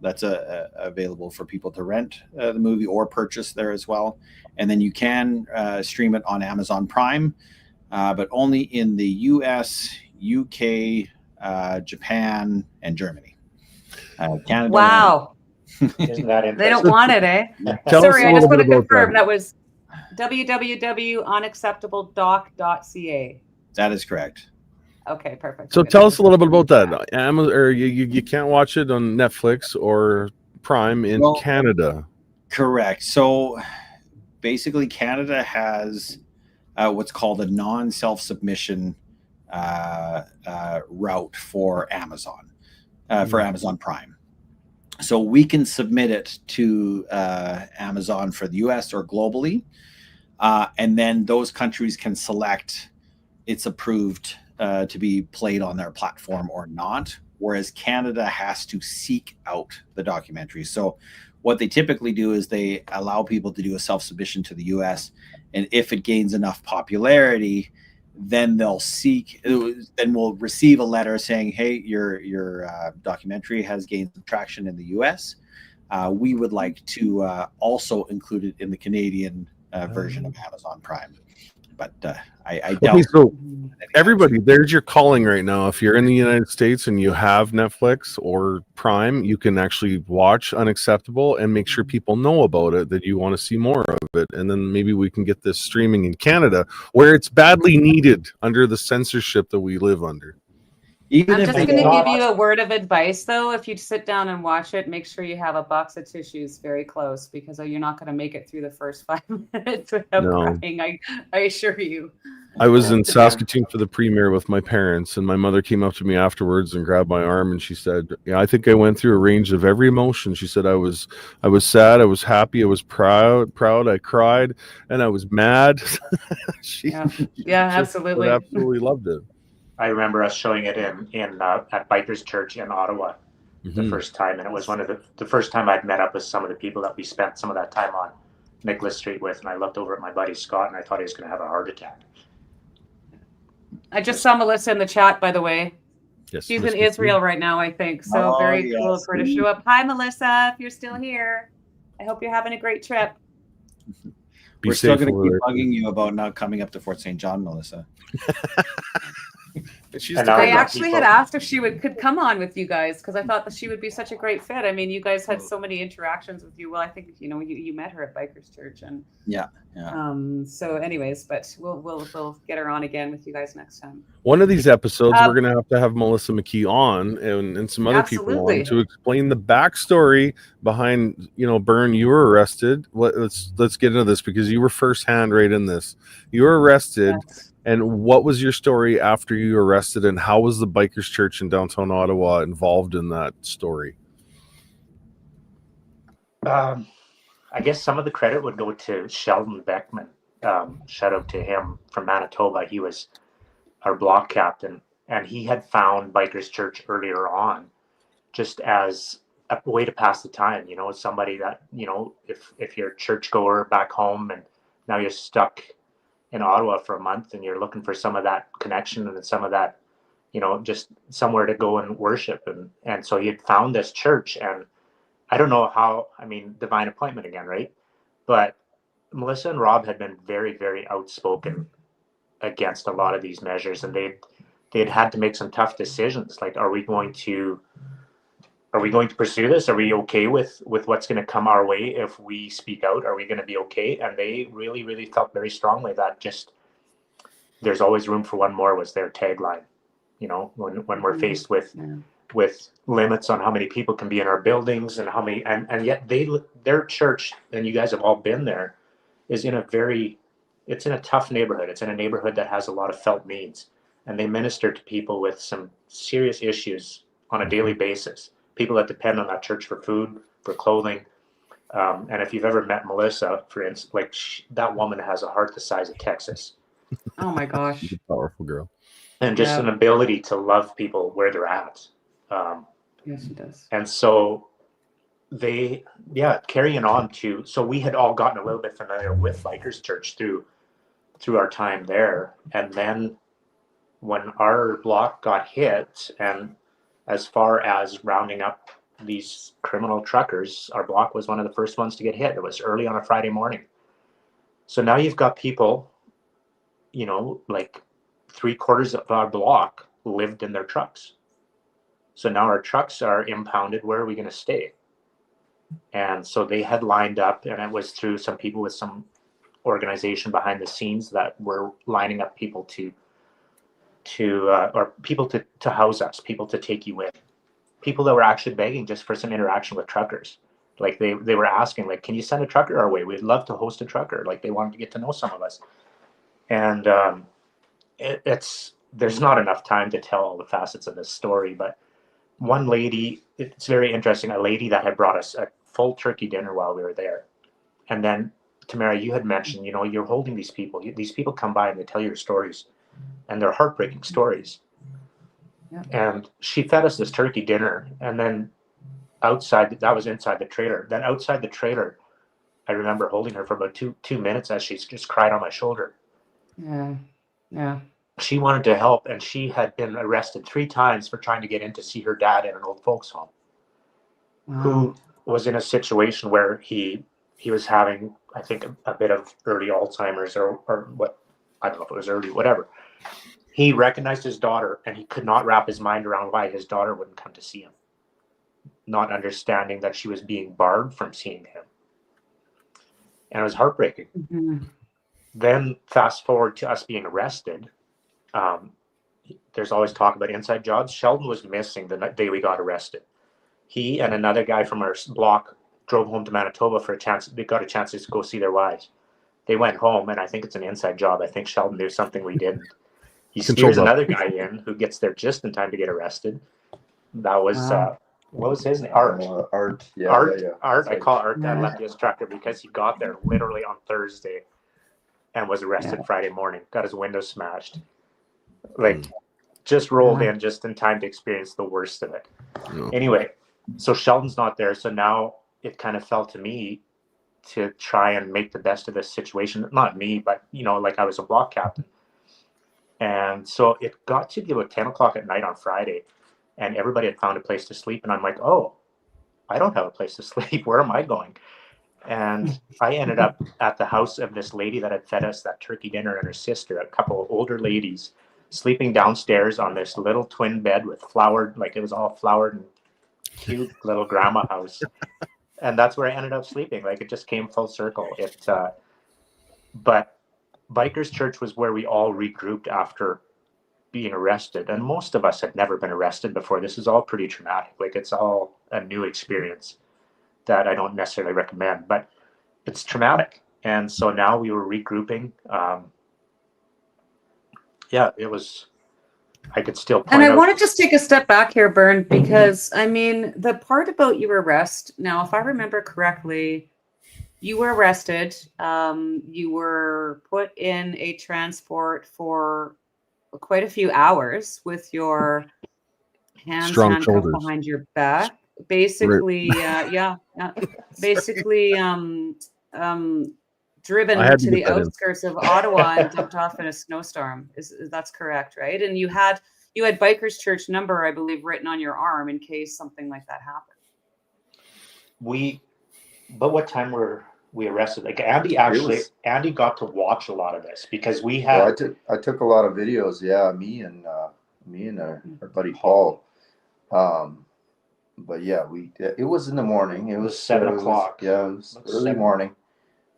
that's available for people to rent the movie or purchase there as well. And then you can stream it on Amazon Prime, but only in the US, UK, Japan, and Germany. Canada. Wow. Isn't that interesting? They don't want it, eh? Tell Sorry, us a I just little want to bit about confirm that. that was www.unacceptabledoc.ca. That is correct. Okay, perfect. So Okay, tell so us a little bit about that. Amazon, or you can't watch it on Netflix or Prime in Well, Canada. Correct. So basically, Canada has what's called a non-self-submission route for Amazon, for Amazon Prime. So we can submit it to Amazon for the US or globally, and then those countries can select it's approved to be played on their platform or not, whereas Canada has to seek out the documentary. So what they typically do is they allow people to do a self-submission to the US, and if it gains enough popularity, then we'll receive a letter saying, hey, your documentary has gained some traction in the US. We would like to also include it in the Canadian version of Amazon Prime. But I doubt. Okay, so everybody, there's your calling right now. If you're in the United States and you have Netflix or Prime, you can actually watch Unacceptable and make sure people know about it, that you want to see more of it. And then maybe we can get this streaming in Canada, where it's badly needed under the censorship that we live under. Even I'm if just they going to don't- give you a word of advice, though. If you sit down and watch it, make sure you have a box of tissues very close, because you're not going to make it through the first 5 minutes without No. crying. I assure you. I was in Saskatoon for the premiere with my parents, and my mother came up to me afterwards and grabbed my arm, and she said, "Yeah, I think I went through a range of every emotion." She said, "I was sad, I was happy, I was proud, I cried, and I was mad." Yeah, She absolutely. absolutely loved it. I remember us showing it at Bikers Church in Ottawa the Mhm. first time, and it was one of the first time I'd met up with some of the people that we spent some of that time on Nicholas Street with, and I looked over at my buddy Scott, and I thought he was going to have a heart attack. I just saw Melissa in the chat, by the way. Yes, She's Miss in Missy. Israel right now, I think. So Oh, very cool yes. for her to show up. Hi, Melissa, if you're still here. I hope you're having a great trip. Be We're still safe going to over keep there. bugging you about not coming up to Fort St. John, Melissa. She's And the now I I've got actually had people- asked if she could come on with you guys, because I thought that she would be such a great fit. I mean, you guys had so many interactions with you. Well, I think you met her at Bikers Church, and Yeah. So, anyways, but we'll get her on again with you guys next time. One of these episodes, we're going to have Melissa McKee on and some other people Absolutely. on to explain the backstory behind, Bern, you were arrested. Let's get into this, because you were firsthand right in this. You were arrested. Yes. And what was your story after you were arrested, and how was the Bikers Church in downtown Ottawa involved in that story? I guess some of the credit would go to Sheldon Beckman. Shout out to him from Manitoba. He was our block captain, and he had found Bikers Church earlier on just as a way to pass the time. You know, somebody that, you know, if you're a churchgoer back home and now you're stuck in Ottawa for a month and you're looking for some of that connection and some of that, you know, just somewhere to go and worship. And so he had found this church, and I don't know how, I mean, divine appointment again, right? But Melissa and Rob had been very, very outspoken against a lot of these measures, and they'd had to make some tough decisions. Like, are we going to pursue this? Are we okay with what's going to come our way if we speak out? Are we going to be okay? And they really, really felt very strongly that just there's always room for one more was their tagline. You know, when we're faced with limits on how many people can be in our buildings and how many, and yet their church, and you guys have all been there, is in it's in a tough neighborhood. It's in a neighborhood that has a lot of felt needs, and they minister to people with some serious issues on a daily basis. People that depend on that church for food, for clothing. And if you've ever met Melissa, for instance, like that woman has a heart the size of Texas. Oh my gosh. She's a powerful girl. And just an ability to love people where they're at. Yes, she does. And so carrying on to, so we had all gotten a little bit familiar with Bikers Church through our time there. And then when our block got hit, and as far as rounding up these criminal truckers, our block was one of the first ones to get hit. It was early on a Friday morning. So now you've got people, you know, like 3/4 of our block lived in their trucks. So now our trucks are impounded. Where are we going to stay? And so they had lined up, and it was through some people with some organization behind the scenes that were lining up people to house us, people to take you in, people that were actually begging just for some interaction with truckers. Like they were asking, like, can you send a trucker our way? We'd love to host a trucker. Like they wanted to get to know some of us. And there's not enough time to tell all the facets of this story, but one lady, it's very interesting, a lady that had brought us a full turkey dinner while we were there. And then Tamara, you had mentioned, you know, you're holding these people. These people come by and they tell your stories, and they're heartbreaking stories. Yeah. And she fed us this turkey dinner, and then outside, that was inside the trailer. Then outside the trailer, I remember holding her for about two minutes as she just cried on my shoulder. Yeah. Yeah. She wanted to help, and she had been arrested 3 times for trying to get in to see her dad in an old folks home. Wow. Who was in a situation where he was having, I think, a bit of early Alzheimer's or what, I don't know if it was early, whatever. He recognized his daughter, and he could not wrap his mind around why his daughter wouldn't come to see him, not understanding that she was being barred from seeing him. And it was heartbreaking. Mm-hmm. Then fast forward to us being arrested. There's always talk about inside jobs. Sheldon was missing the day we got arrested. He and another guy from our block drove home to Manitoba for a chance. They got a chance to go see their wives. They went home, and I think it's an inside job. I think Sheldon knew something we didn't. He steers another guy in who gets there just in time to get arrested. That was what was his name? Art. Art. Yeah, Art. yeah. Art. I call Art that left his trucker because he got there literally on Thursday and was arrested Friday morning. Got his window smashed. Like, just rolled in just in time to experience the worst of it. Anyway, so Sheldon's not there. So now it kind of fell to me to try and make the best of this situation. Not me, but, you know, like I was a block captain. And so it got to be about 10 o'clock at night on Friday, and everybody had found a place to sleep. And I'm like, oh, I don't have a place to sleep. Where am I going? And I ended up at the house of this lady that had fed us that turkey dinner, and her sister, a couple of older ladies, sleeping downstairs on this little twin bed with flowered, like it was all flowered and cute little grandma house. And that's where I ended up sleeping. Like it just came full circle. But Bikers Church was where we all regrouped after being arrested. And most of us had never been arrested before. This is all pretty traumatic. Like it's all a new experience that I don't necessarily recommend, but it's traumatic. And so now we were regrouping. It was, I could still point And I out, want to just take a step back here, Bern, because I mean, the part about your arrest, now, if I remember correctly, you were arrested. You were put in a transport for quite a few hours with your hands Strong handcuffed shoulders. behind your back. Basically, basically driven I had to to get the that in. outskirts of Ottawa and dumped off in a snowstorm. Is that's correct, right? And you had Bikers Church number, I believe, written on your arm in case something like that happened. But what time were we arrested? Like Andy got to watch a lot of this because we had. Well, I took a lot of videos. Yeah, me and our buddy Paul. But yeah, it was in the morning. It was 7 o'clock. It was early morning.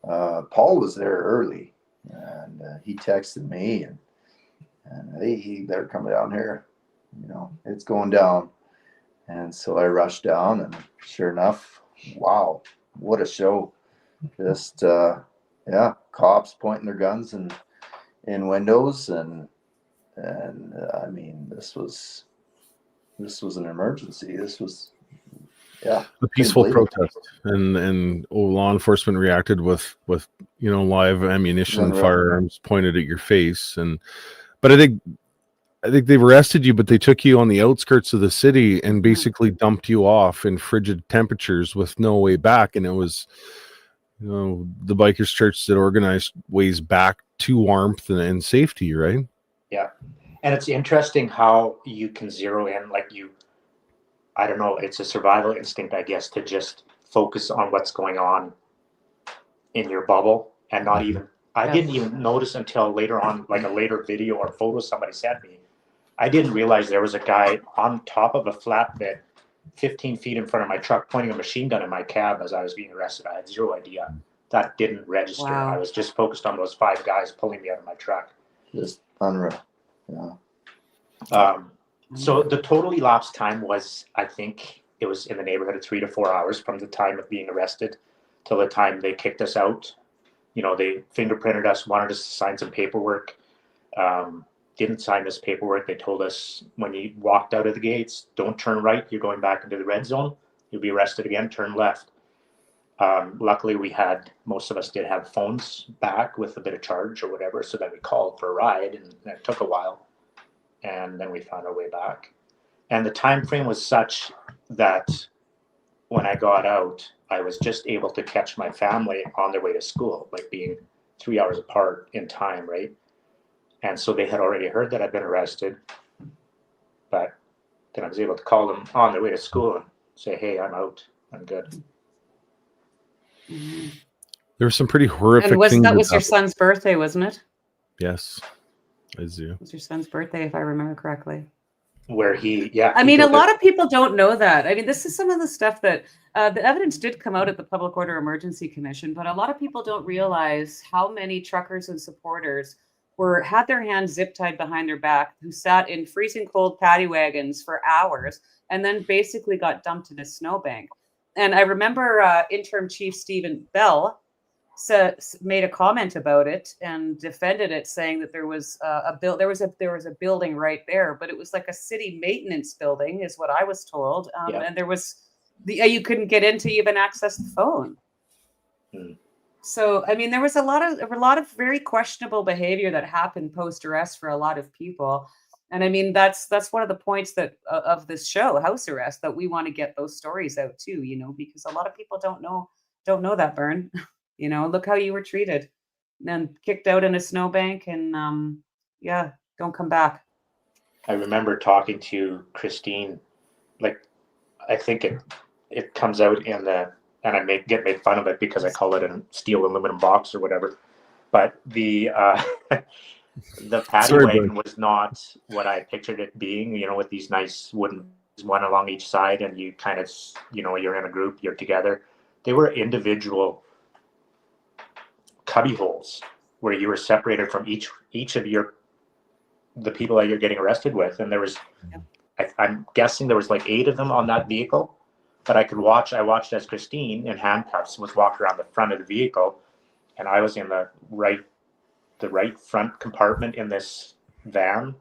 Paul was there early, and he texted me and hey, he better come down here. You know, it's going down. And so I rushed down, and sure enough, wow, what a show! Just cops pointing their guns in windows, and I mean, this was an emergency. This was a peaceful protest, and law enforcement reacted with live ammunition and firearms pointed at your face. But I think they've arrested you, but they took you on the outskirts of the city and basically dumped you off in frigid temperatures with no way back. And it was, the Bikers Church that organized ways back to warmth and safety, right? Yeah. And it's interesting how you can zero in, I don't know, it's a survival instinct, I guess, to just focus on what's going on in your bubble and not even, I didn't even notice until later on, like a later video or photo somebody sent me. I didn't realize there was a guy on top of a flatbed 15 feet in front of my truck pointing a machine gun in my cab as I was being arrested. I had zero idea. That didn't register. Wow. I was just focused on those 5 guys pulling me out of my truck. Just unreal. Yeah. So the total elapsed time was, I think it was in the neighborhood of 3 to 4 hours from the time of being arrested till the time they kicked us out. They fingerprinted us, wanted us to sign some paperwork. Didn't sign this paperwork. They told us when you walked out of the gates, don't turn right. You're going back into the red zone. You'll be arrested again. Turn left. Luckily, most of us did have phones back with a bit of charge or whatever. So then we called for a ride, and it took a while. And then we found our way back. And the time frame was such that when I got out, I was just able to catch my family on their way to school, like being 3 hours apart in time, right? And so they had already heard that I'd been arrested. But then I was able to call them on their way to school and say, hey, I'm out. I'm good. There were some pretty horrific and things. That was your son's birthday, wasn't it? Yes. It was your son's birthday, if I remember correctly. Where a lot of people don't know that. I mean, this is some of the stuff that the evidence did come out at the Public Order Emergency Commission, but a lot of people don't realize how many truckers and supporters had their hands zip tied behind their back, who sat in freezing cold paddy wagons for hours and then basically got dumped in a snowbank. And I remember Interim Chief Stephen Bell made a comment about it and defended it, saying that there was a building right there, but it was like a city maintenance building, is what I was told. And there was you couldn't get in to even access the phone. So I mean, there was a lot of very questionable behavior that happened post arrest for a lot of people. And I mean, that's one of the points that of this show, House Arrest, that we want to get those stories out too, because a lot of people don't know that, Bern. Look how you were treated, and kicked out in a snowbank, and don't come back. I remember talking to Christine, I think it comes out in and I get made fun of it because I call it a steel aluminum box or whatever. But the paddy wagon was not what I pictured it being, with these nice wooden, one along each side, and you kind of, you're in a group, you're together. They were individual cubby holes where you were separated from each of the people that you're getting arrested with. And there was, I'm guessing there was 8 of them on that vehicle, but I watched as Christine in handcuffs was walked around the front of the vehicle, and I was in the right front compartment in this van.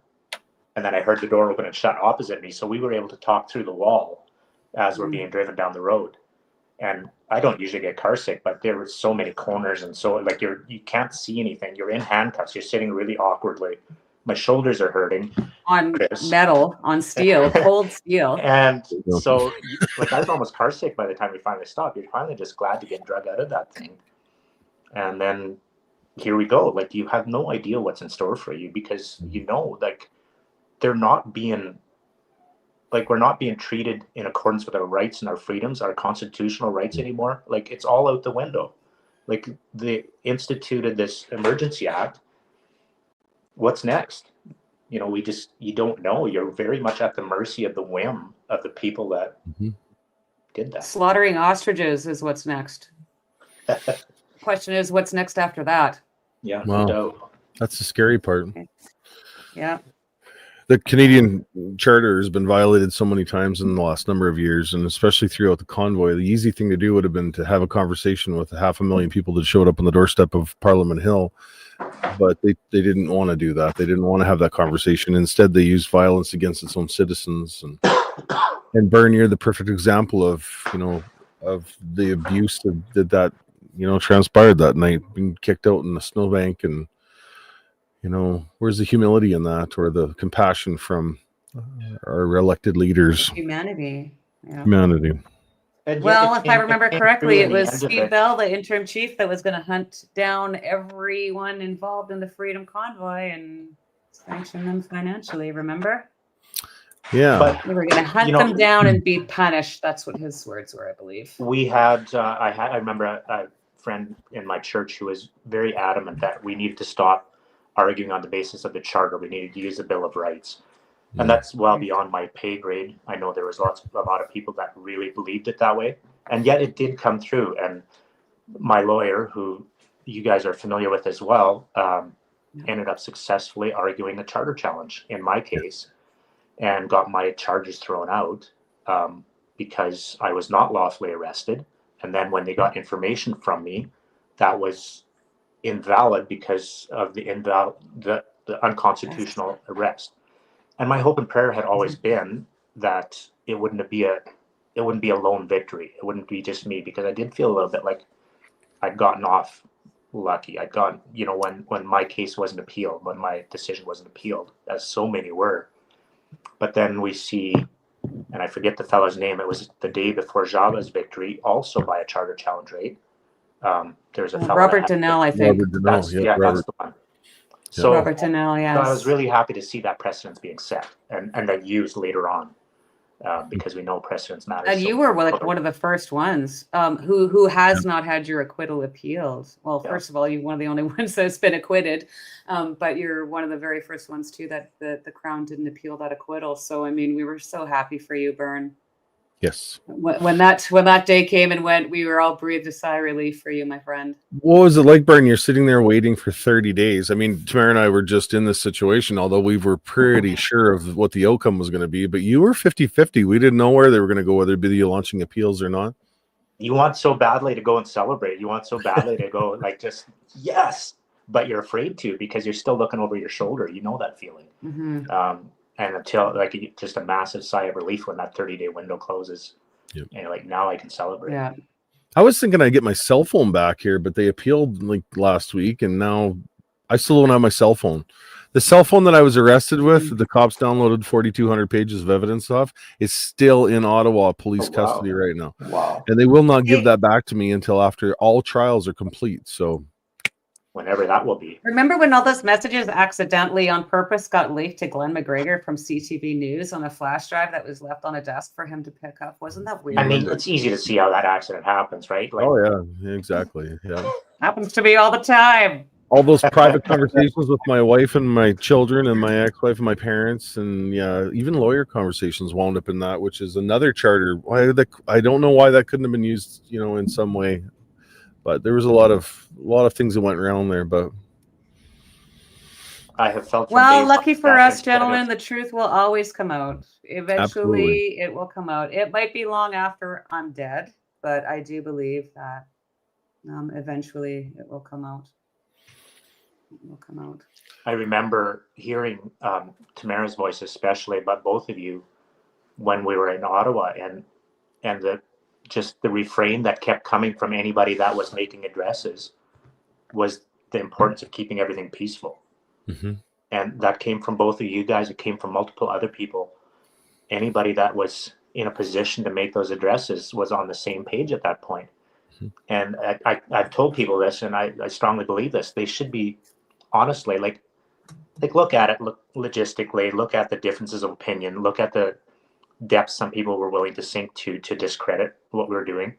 And then I heard the door open and shut opposite me. So we were able to talk through the wall as we're being driven down the road. And I don't usually get car sick, but there were so many corners, and so you can't see anything. You're in handcuffs. You're sitting really awkwardly, My shoulders are hurting. On Chris. metal, on steel, cold steel. And so, like, I was almost car sick by the time we finally stopped. You're finally just glad to get drug out of that thing. And then here we go. Like, you have no idea what's in store for you because, you know, like, they're not being, like, we're not being treated in accordance with our rights and our freedoms, our constitutional rights anymore. Like, it's all out the window. Like, they instituted this emergency act. What's next? You know, you don't know. You're very much at the mercy of the whim of the people that did that. Slaughtering ostriches is what's next. Question is, what's next after that? Yeah, Wow. no doubt. That's the scary part. Yeah. The Canadian Charter has been violated so many times in the last number of years, and especially throughout the convoy. The easy thing to do would have been to have a conversation with 500,000 people that showed up on the doorstep of Parliament Hill, but they didn't want to do that. They didn't want to have that conversation. Instead, they used violence against its own citizens. And Bern, you're the perfect example of, you know, of the abuse that you know, transpired that night, being kicked out in the snowbank. And, you know, where's the humility in that, or the compassion from our elected leaders? Humanity. Yeah. Humanity. And Well, yet if I remember correctly, it was end of Steve it. Bell, the interim chief, that was going to hunt down everyone involved in the Freedom Convoy and sanction them financially. Remember? Yeah. But We were going to hunt them down and be punished. That's what his words were, I believe. we had, I remember a friend in my church who was very adamant that we needed to stop arguing on the basis of the charter. We needed to use the Bill of Rights. And that's well beyond my pay grade. I know there was a lot of people that really believed it that way. And yet it did come through. And my lawyer, who you guys are familiar with as well, ended up successfully arguing a charter challenge in my case and got my charges thrown out because I was not lawfully arrested. And then when they got information from me, that was invalid because of the unconstitutional arrest. And my hope and prayer had always been that it wouldn't be a lone victory. It wouldn't be just me, because I did feel a little bit like I'd gotten off lucky. I'd gotten, you know, when my case wasn't appealed, when my decision wasn't appealed, as so many were. But then we see, and I forget the fellow's name, it was the day before Java's victory, also by a charter challenge, right? There's a fellow Robert Donnell, I think. Robert Donnell, that's the one. So Robert Donnell, yes. I was really happy to see that precedence being set and then used later on, because we know precedence matters. And you were like one of the first ones who has not had your acquittal appealed. Well, first of all, you're one of the only ones that's been acquitted, but you're one of the very first ones too that the Crown didn't appeal that acquittal. So I mean, we were so happy for you, Bern. Yes. When that day came and went, we were all breathed a sigh of relief for you, my friend. What was it like, Bern? You're sitting there waiting for 30 days. I mean, Tamara and I were just in this situation, although we were pretty sure of what the outcome was going to be, but you were 50-50. We didn't know where they were going to go, whether it be the launching appeals or not. You want so badly to go and celebrate. You want so badly to go, like, just, yes, but you're afraid to, because you're still looking over your shoulder. You know that feeling. Mm-hmm. And until, like, just a massive sigh of relief when that 30-day window closes. Yep. And you're like, now I can celebrate. Yeah. I was thinking I'd get my cell phone back here, but they appealed like last week, and now I still don't have my cell phone. The cell phone that I was arrested with, the cops downloaded 4,200 pages of evidence off, is still in Ottawa police custody right now. Wow. And they will not give that back to me until after all trials are complete. So whenever that will be. Remember when all those messages accidentally on purpose got leaked to Glenn McGregor from CTV News on a flash drive that was left on a desk for him to pick up? Wasn't that weird? I mean, it's easy to see how that accident happens, right? Like, oh yeah, exactly. Yeah. Happens to me all the time. All those private conversations with my wife and my children and my ex-wife and my parents, and yeah, even lawyer conversations wound up in that, which is another charter. I don't know why that couldn't have been used, you know, in some way. But there was a lot of things that went around there. But I have felt. Well, lucky for us, gentlemen, the truth will always come out. Eventually, Absolutely. It will come out. It might be long after I'm dead, but I do believe that eventually it will come out. It will come out. I remember hearing Tamara's voice, especially, but both of you, when we were in Ottawa, and the refrain that kept coming from anybody that was making addresses was the importance of keeping everything peaceful. Mm-hmm. And that came from both of you guys. It came from multiple other people. Anybody that was in a position to make those addresses was on the same page at that point. And I've told people this, and I strongly believe this. They should be, honestly, like look at it, look logistically, look at the differences of opinion, look at the depth some people were willing to sink to discredit what we were doing,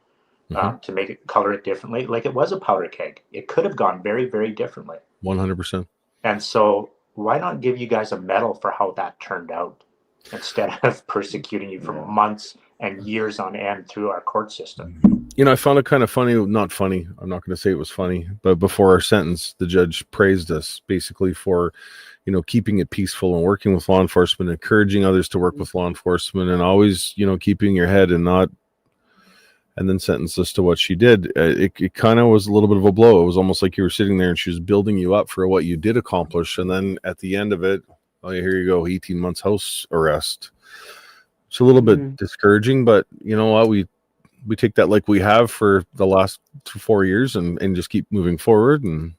to make it, color it differently. Like, it was a powder keg. It could have gone very, very differently. 100%. And so why not give you guys a medal for how that turned out, instead of persecuting you for months and years on end through our court system? You know, I found it kind of funny, not funny. I'm not going to say it was funny, but before our sentence, the judge praised us basically for, you know, keeping it peaceful and working with law enforcement, encouraging others to work with law enforcement, and always, you know, keeping your head and not, and then sentenced us to what she did. It kind of was a little bit of a blow. It was almost like you were sitting there and she was building you up for what you did accomplish. And then at the end of it, oh, here you go, 18 months house arrest. It's a little bit discouraging, but you know what? We take that like we have for the last 4 years and just keep moving forward, and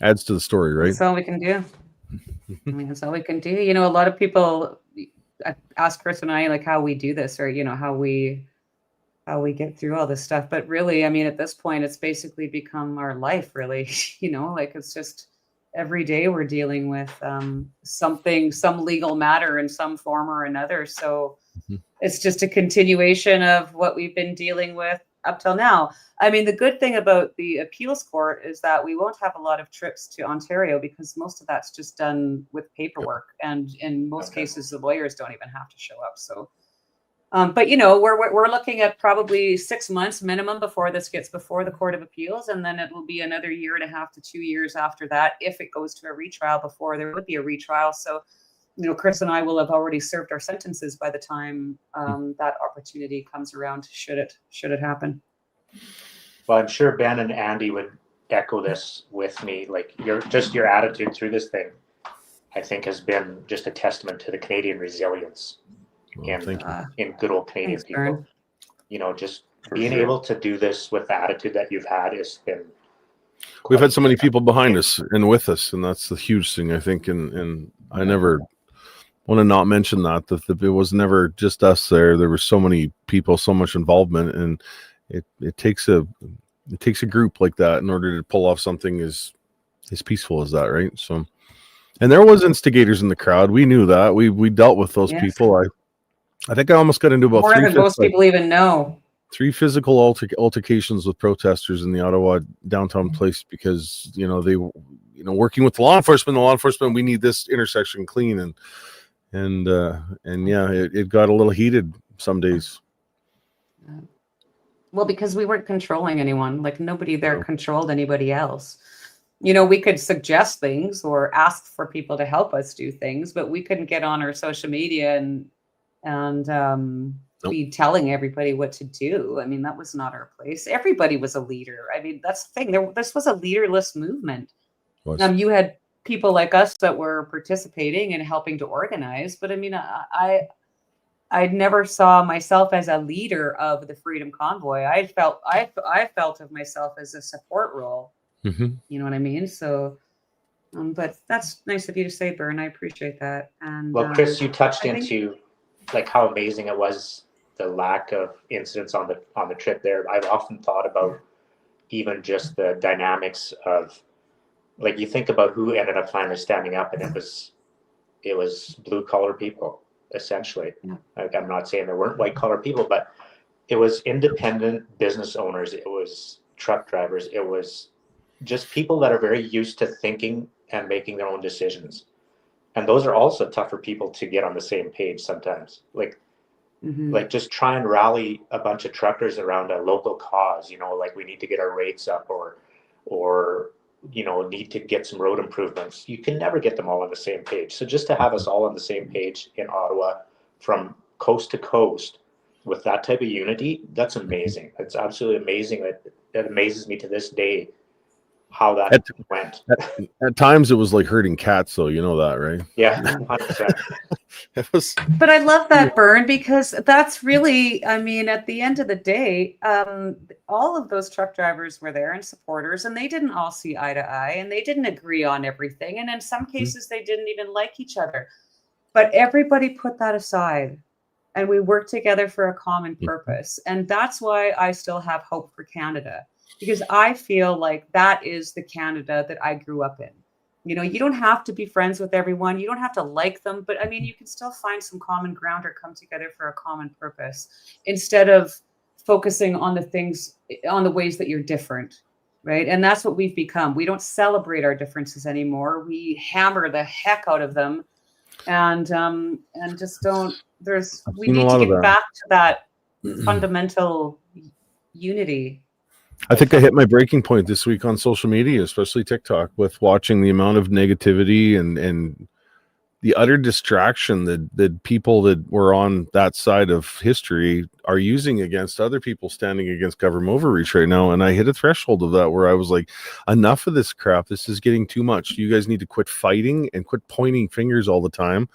adds to the story, right? That's all we can do. I mean, that's all we can do. You know, a lot of people ask Chris and I, like, how we do this, or, you know, how we get through all this stuff. But really, I mean, at this point, it's basically become our life, really. You know, like, it's just every day we're dealing with some legal matter in some form or another. So it's just a continuation of what we've been dealing with up till now. I mean, the good thing about the appeals court is that we won't have a lot of trips to Ontario, because most of that's just done with paperwork. And in most cases, the lawyers don't even have to show up. So, but you know, we're looking at probably 6 months minimum before this gets before the Court of Appeals. And then it will be another 1.5 to 2 years after that, if it goes to a retrial, before there would be a retrial. So, you know, Chris and I will have already served our sentences by the time that opportunity comes around, should it happen. Well, I'm sure Ben and Andy would echo this with me. Like, your attitude through this thing, I think, has been just a testament to the Canadian resilience in good old Canadian people. Bern. You know, just being able to do this with the attitude that you've had has been. We've had so many people behind us and with us, and that's the huge thing, I think. And I never want to not mention that it was never just us there. There were so many people, so much involvement, and it takes a group like that in order to pull off something as peaceful as that, right? So, and there was instigators in the crowd. We knew that. We dealt with those people. I think I almost got into about more than most people even know. 3 physical altercations with protesters in the Ottawa downtown place, because, you know, they, you know, working with law enforcement, we need this intersection clean, and yeah, it got a little heated some days. Well, because we weren't controlling anyone. Like, nobody there controlled anybody else. You know, we could suggest things or ask for people to help us do things, but we couldn't get on our social media and be telling everybody what to do. I mean, that was not our place. Everybody was a leader. I mean, that's the thing. This was a leaderless movement. You had people like us that were participating and helping to organize, but I mean, I never saw myself as a leader of the Freedom Convoy. I felt of myself as a support role. You know what I mean? So, but that's nice of you to say, Bern. I appreciate that. And well, Chris, you touched into like how amazing it was, the lack of incidents on the trip there. I've often thought about even just the dynamics of, like, you think about who ended up finally standing up, and it was blue collar people, essentially. Like, I'm not saying there weren't white collar people, but it was independent business owners. It was truck drivers. It was just people that are very used to thinking and making their own decisions. And those are also tougher people to get on the same page sometimes. Like just try and rally a bunch of truckers around a local cause, you know, like, we need to get our rates up, or you know, need to get some road improvements. You can never get them all on the same page. So just to have us all on the same page in Ottawa from coast to coast with that type of unity, that's amazing. It's absolutely amazing. That amazes me to this day, how that At- went. At times it was like herding cats, though. You know that, right? Yeah, 100%. It was. But I love that, Bern, because that's really, I mean, at the end of the day, all of those truck drivers were there and supporters, and they didn't all see eye to eye, and they didn't agree on everything. And in some cases, they didn't even like each other. But everybody put that aside, and we worked together for a common purpose. And that's why I still have hope for Canada, because I feel like that is the Canada that I grew up in. You know, you don't have to be friends with everyone. You don't have to like them, but I mean, you can still find some common ground or come together for a common purpose instead of focusing on the things, on the ways that you're different, right? And that's what we've become. We don't celebrate our differences anymore. We hammer the heck out of them, and just don't. We seen a need lot to of get that. back to that fundamental unity. I think I hit my breaking point this week on social media, especially TikTok, with watching the amount of negativity and the utter distraction that people that were on that side of history are using against other people standing against government overreach right now. And I hit a threshold of that where I was like, enough of this crap. This is getting too much. You guys need to quit fighting and quit pointing fingers all the time.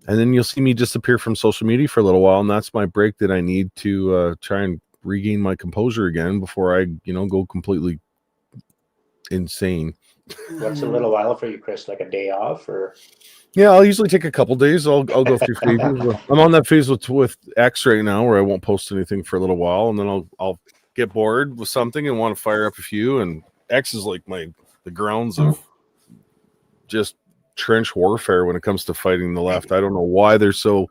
And then you'll see me disappear from social media for a little while. And that's my break that I need to try and regain my composure again before I, go completely insane. What's a little while for you, Chris? Like a day off, or? Yeah, I'll usually take a couple days. I'll go through phases. I'm on that phase with X right now where I won't post anything for a little while, and then I'll get bored with something and want to fire up a few. And X is like the grounds of just trench warfare when it comes to fighting the left. I don't know why they're so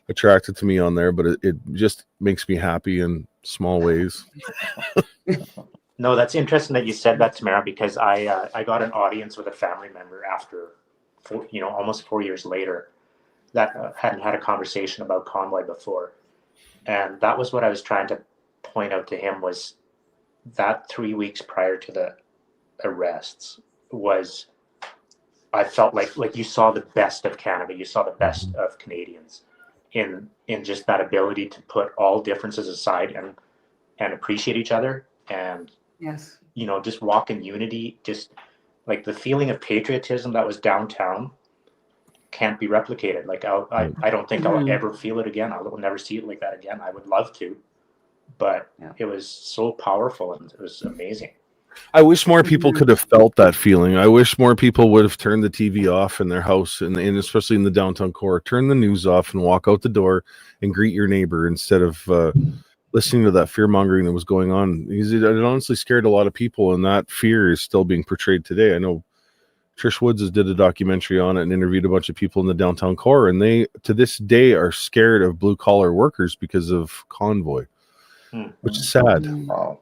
attracted to me on there, but it just makes me happy in small ways. No, that's interesting that you said that, Tamara, because I got an audience with a family member after, almost 4 years later, that hadn't had a conversation about Convoy before, and that was what I was trying to point out to him, was that 3 weeks prior to the arrests was, I felt like you saw the best of Canada, you saw the best of Canadians in just that ability to put all differences aside and appreciate each other, and Yes. just walk in unity. Just like the feeling of patriotism that was downtown can't be replicated. Like I don't think I'll ever feel it again. I will never see it like that again. I would love to, but it was so powerful and it was amazing. I wish more people could have felt that feeling. I wish more people would have turned the TV off in their house, and especially in the downtown core, turn the news off and walk out the door and greet your neighbor instead of listening to that fear mongering that was going on. Because it honestly scared a lot of people, and that fear is still being portrayed today. I know Trish Woods has did a documentary on it and interviewed a bunch of people in the downtown core, and they to this day are scared of blue collar workers because of Convoy, which is sad. Wow.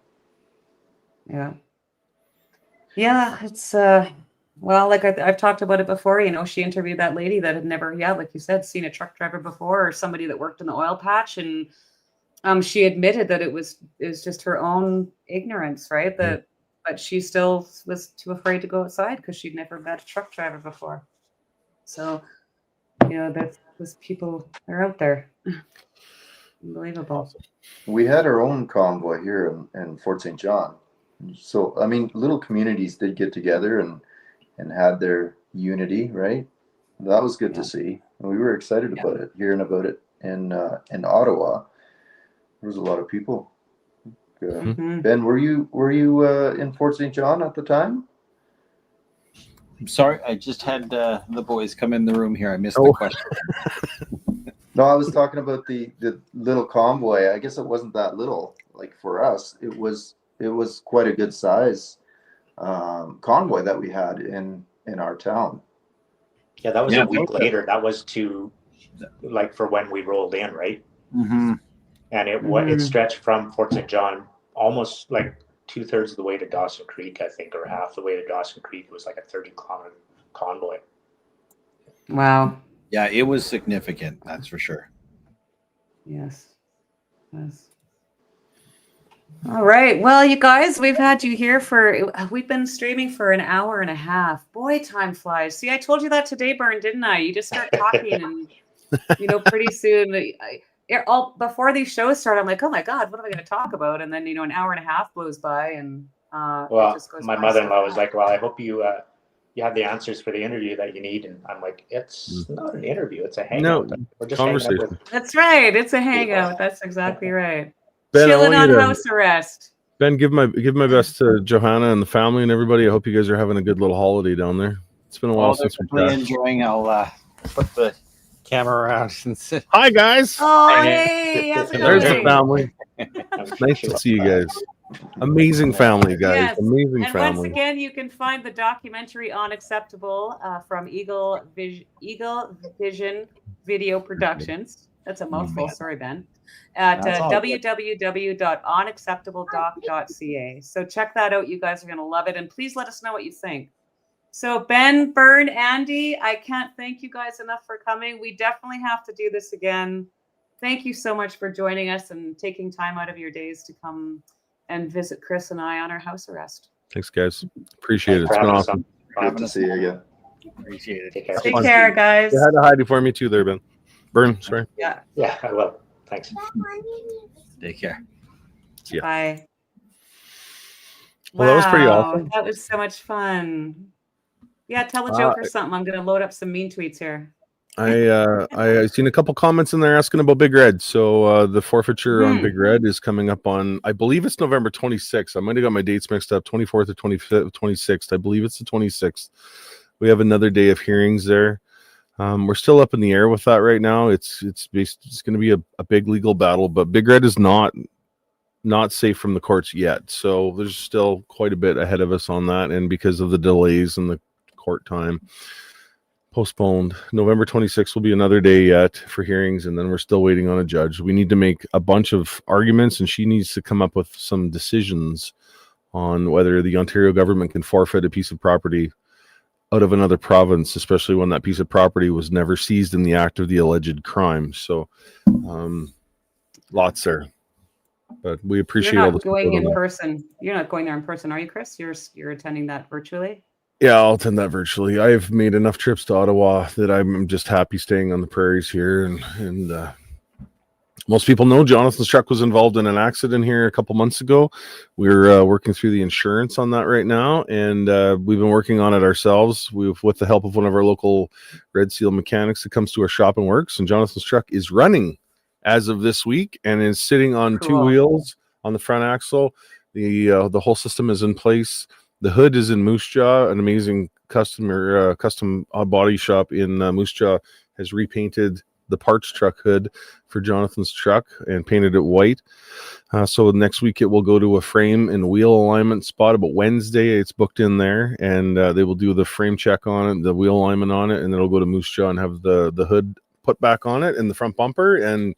Yeah, it's well, like I've talked about it before. She interviewed that lady that had never, like you said, seen a truck driver before, or somebody that worked in the oil patch, and she admitted that it was just her own ignorance, right? But she still was too afraid to go outside because she'd never met a truck driver before. So, those people are out there. Unbelievable. We had our own convoy here in Fort St. John. So, I mean, little communities did get together and had their unity, right? That was good to see. And we were excited about it, hearing about it in Ottawa. There was a lot of people. Ben, were you in Fort St. John at the time? I'm sorry, I just had the boys come in the room here. I missed the question. No, I was talking about the little convoy. I guess it wasn't that little. Like for us, it was quite a good size convoy that we had in our town. Yeah, that was a week later. That was for when we rolled in, right? Mm-hmm. And it stretched from Fort St. John almost like 2/3 of the way to Dawson Creek, I think, or half the way to Dawson Creek. It was like a 30-kilometer convoy. Wow. Yeah, it was significant. That's for sure. Yes. All right. Well, you guys, we've had you here we've been streaming for an hour and a half. Boy, time flies. See, I told you that today, Bern, didn't I? You just start talking and, pretty soon, before these shows start, I'm like, oh my God, what am I going to talk about? And then, an hour and a half blows by and It Well, just goes my by mother-in-law so was like, "Well, I hope you have the answers for the interview that you need." And I'm like, "It's not an interview; it's a hangout. No, We're just hanging out with." conversation. That's right. It's a hangout. That's exactly right. Ben, I Chilling want you on to house arrest. Ben give my best to Johanna and the family and everybody. I hope you guys are having a good little holiday down there. It's been a while Well, they're since we definitely chatted. enjoying. I'll put the camera around and sit. Hi guys, Oh, Hey. hey, how's it there's the going? family. Nice to see you guys. Amazing family, guys. Yes. Amazing And once family. again, you can find the documentary Unacceptable from Eagle Vision Video Productions. That's a mouthful. Sorry, Ben. At That's all good. www.unacceptabledoc.ca. So check that out. You guys are going to love it. And please let us know what you think. So Ben, Bern, Andy, I can't thank you guys enough for coming. We definitely have to do this again. Thank you so much for joining us and taking time out of your days to come and visit Chris and I on our house arrest. Thanks, guys. Appreciate it. Thanks It's for been having us awesome. Good to see you again. Appreciate it. Take care. Take care, guys. You had to hide for me too, there, Ben. Bern, sorry. Yeah. Yeah, I will. Thanks. Take care. Yeah. Bye. Well, that was pretty Wow, awesome. That was so much fun. Yeah, tell a joke or something. I'm going to load up some mean tweets here. I seen a couple comments in there asking about Big Red. So the forfeiture on Mhm. Big Red is coming up on, I believe it's November 26th. I might have got my dates mixed up, 24th or 25th, 26th. I believe it's the 26th. We have another day of hearings there. We're still up in the air with that right now. It's going to be a big legal battle, but Big Red is not safe from the courts yet. So there's still quite a bit ahead of us on that, and because of the delays and the court time, postponed. November 26th will be another day yet for hearings, and then we're still waiting on a judge. We need to make a bunch of arguments, and she needs to come up with some decisions on whether the Ontario government can forfeit a piece of property out of another province, especially when that piece of property was never seized in the act of the alleged crime. So lots there, but we appreciate You're all not the going support on in that. person. You're not going there in person, are you, Chris? You're attending that virtually? Yeah, I'll attend that virtually. I've made enough trips to Ottawa that I'm just happy staying on the prairies here. And most people know Jonathan's truck was involved in an accident here a couple months ago. We're working through the insurance on that right now, and we've been working on it ourselves. With the help of one of our local Red Seal mechanics that comes to our shop and works. And Jonathan's truck is running as of this week and is sitting on two Cool. wheels on the front axle. The whole system is in place. The hood is in Moose Jaw. An amazing custom body shop in Moose Jaw has repainted the parts truck hood for Jonathan's truck and painted it white. So next week it will go to a frame and wheel alignment spot. About Wednesday it's booked in there, and they will do the frame check on it, the wheel alignment on it, and then it'll go to Moose Jaw and have the hood put back on it and the front bumper. And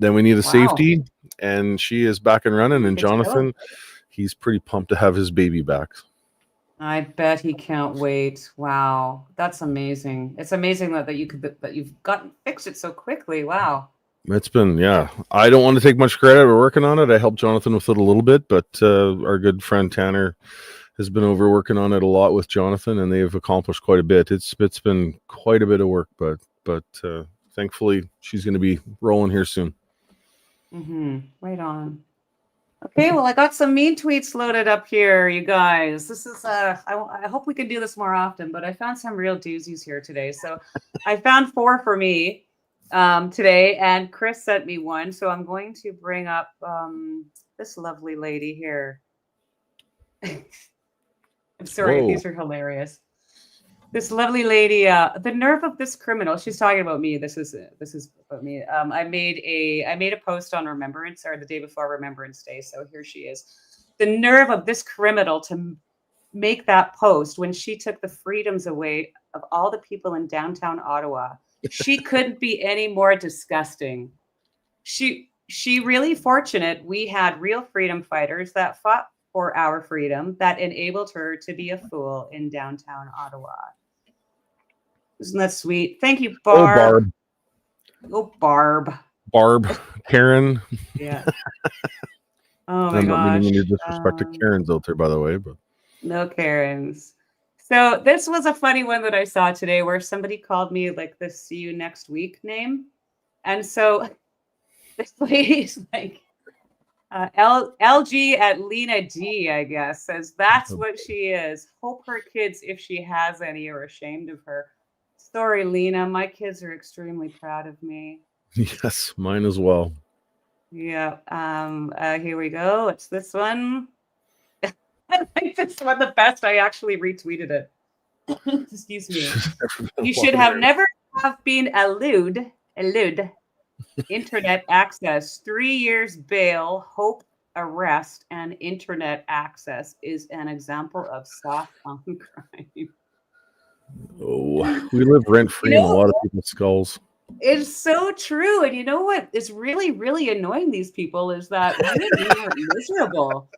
then we need a Wow. safety, and she is back and running. And Good to go. Jonathan, he's pretty pumped to have his baby back. I bet he can't wait. Wow, that's amazing. It's amazing that you've gotten fixed it so quickly. Wow. It's been, yeah. I don't want to take much credit. We're working on it. I helped Jonathan with it a little bit, but our good friend Tanner has been over working on it a lot with Jonathan, and they've accomplished quite a bit. It's been quite a bit of work, but thankfully she's going to be rolling here soon. Right on. Okay, well, I got some mean tweets loaded up here, you guys. This is I hope we can do this more often, but I found some real doozies here today. So I found 4 for me today, and Chris sent me one. So I'm going to bring up this lovely lady here. I'm sorry, Whoa. these are hilarious. This lovely lady, the nerve of this criminal. She's talking about me. This is about me. I made a post on Remembrance, or the day before Remembrance Day. So here she is. The nerve of this criminal to make that post when she took the freedoms away of all the people in downtown Ottawa. She couldn't be any more disgusting. She really fortunate we had real freedom fighters that fought for our freedom that enabled her to be a fool in downtown Ottawa. Isn't that sweet? Thank you, Barb. Oh, Barb. Barb. Karen. Yeah. Oh my I'm not gosh. meaning any disrespect to Karen's out there, by the way, but No Karens. So this was a funny one that I saw today where somebody called me like the "see you next week" name. And so this lady's like, LG at Lena G, I guess, says that's what she is. Hope her kids, if she has any, are ashamed of her. Sorry, Lena. My kids are extremely proud of me. Yes, mine as well. Yeah. Here we go. It's this one. I like this one the best. I actually retweeted it. Excuse me. You should have never have been allude internet access. 3 years bail, hope arrest, and internet access is an example of soft on crime. Oh, we live rent free in a lot of people's skulls. It's so true. And you know what is really, really annoying these people is that you and me are miserable.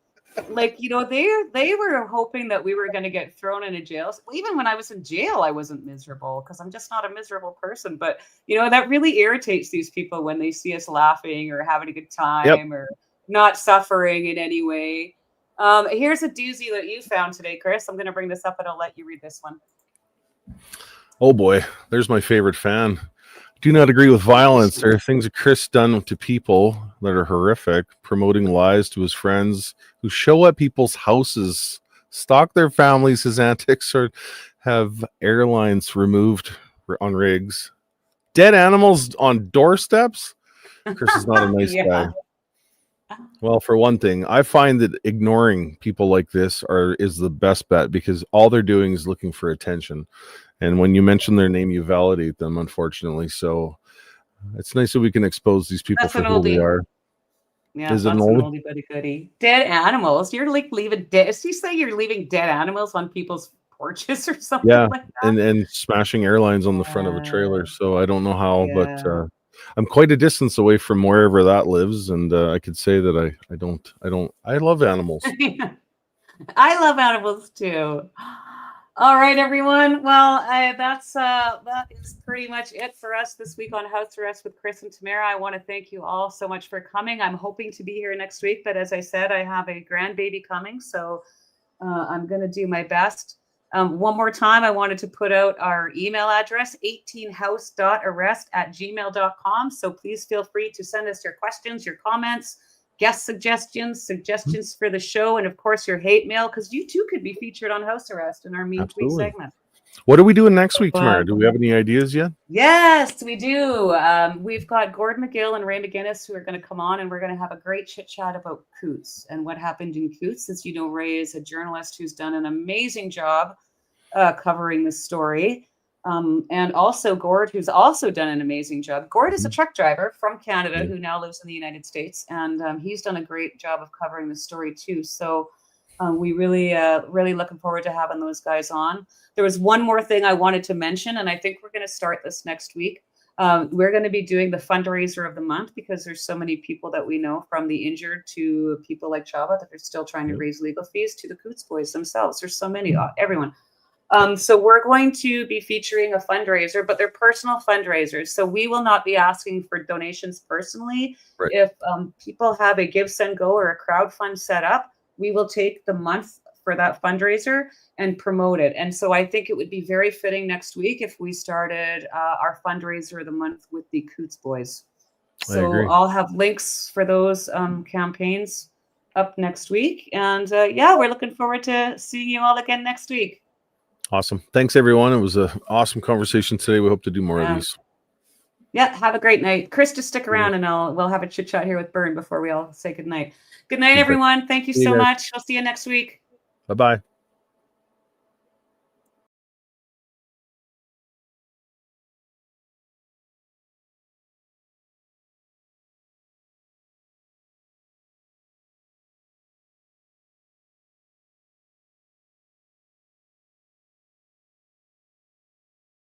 Like, you know, they were hoping that we were going to get thrown into jail. Even when I was in jail, I wasn't miserable because I'm just not a miserable person. But, you know, that really irritates these people when they see us laughing or having a good time or not suffering in any way. Here's a doozy that you found today, Chris. I'm going to bring this up and I'll let you read this one. Oh boy, there's my favorite fan. Do not agree with violence. There are things that Chris done to people that are horrific, promoting lies to his friends who show at people's houses, stalk their families, his antics, or have airlines removed on rigs. Dead animals on doorsteps? Chris is not a nice guy. Well, for one thing, I find that ignoring people like this is the best bet because all they're doing is looking for attention. And when you mention their name, you validate them, unfortunately. So it's nice that we can expose these people for who they are. Yeah, that's an oldie but a goodie. Dead animals. You're like leaving dead. Does he say you're leaving dead animals on people's porches or something like that? And smashing airlines on the front of a trailer. So I don't know how, but I'm quite a distance away from wherever that lives, and I could say that I love animals. I love animals too. All right, everyone. Well, that is pretty much it for us this week on House Arrest with Chris and Tamara. I want to thank you all so much for coming. I'm hoping to be here next week, but as I said, I have a grandbaby coming, so I'm going to do my best. One more time, I wanted to put out our email address, 18house.arrest@gmail.com. So please feel free to send us your questions, your comments, guest suggestions for the show, and of course your hate mail, because you too could be featured on House Arrest in our Mean Tweet segment. What are we doing next week, Tamara? Do we have any ideas yet? Yes, we do. We've got Gordon McGill and Ray McGinnis who are going to come on, and we're going to have a great chit chat about Coots and what happened in Coots. As you know, Ray is a journalist who's done an amazing job covering this story. And also Gord, who's also done an amazing job. Gord is a truck driver from Canada who now lives in the United States, and he's done a great job of covering the story too. So we really looking forward to having those guys on. There was one more thing I wanted to mention, and I think we're going to start this next week. We're going to be doing the fundraiser of the month because there's so many people that we know, from the injured to people like Chava, that are still trying to raise legal fees, to the Coots boys themselves. There's so many, everyone. So we're going to be featuring a fundraiser, but they're personal fundraisers. So we will not be asking for donations personally. Right. If people have a Give, Send, Go or a crowdfund set up, we will take the month for that fundraiser and promote it. And so I think it would be very fitting next week if we started our fundraiser of the month with the Coots boys. So I'll have links for those campaigns up next week. And we're looking forward to seeing you all again next week. Awesome. Thanks, everyone. It was an awesome conversation today. We hope to do more of these. Yeah, have a great night. Chris, just stick around and we'll have a chit chat here with Bern before we all say good night. Good night, everyone. Thank you so much. We'll see you next week. Bye-bye.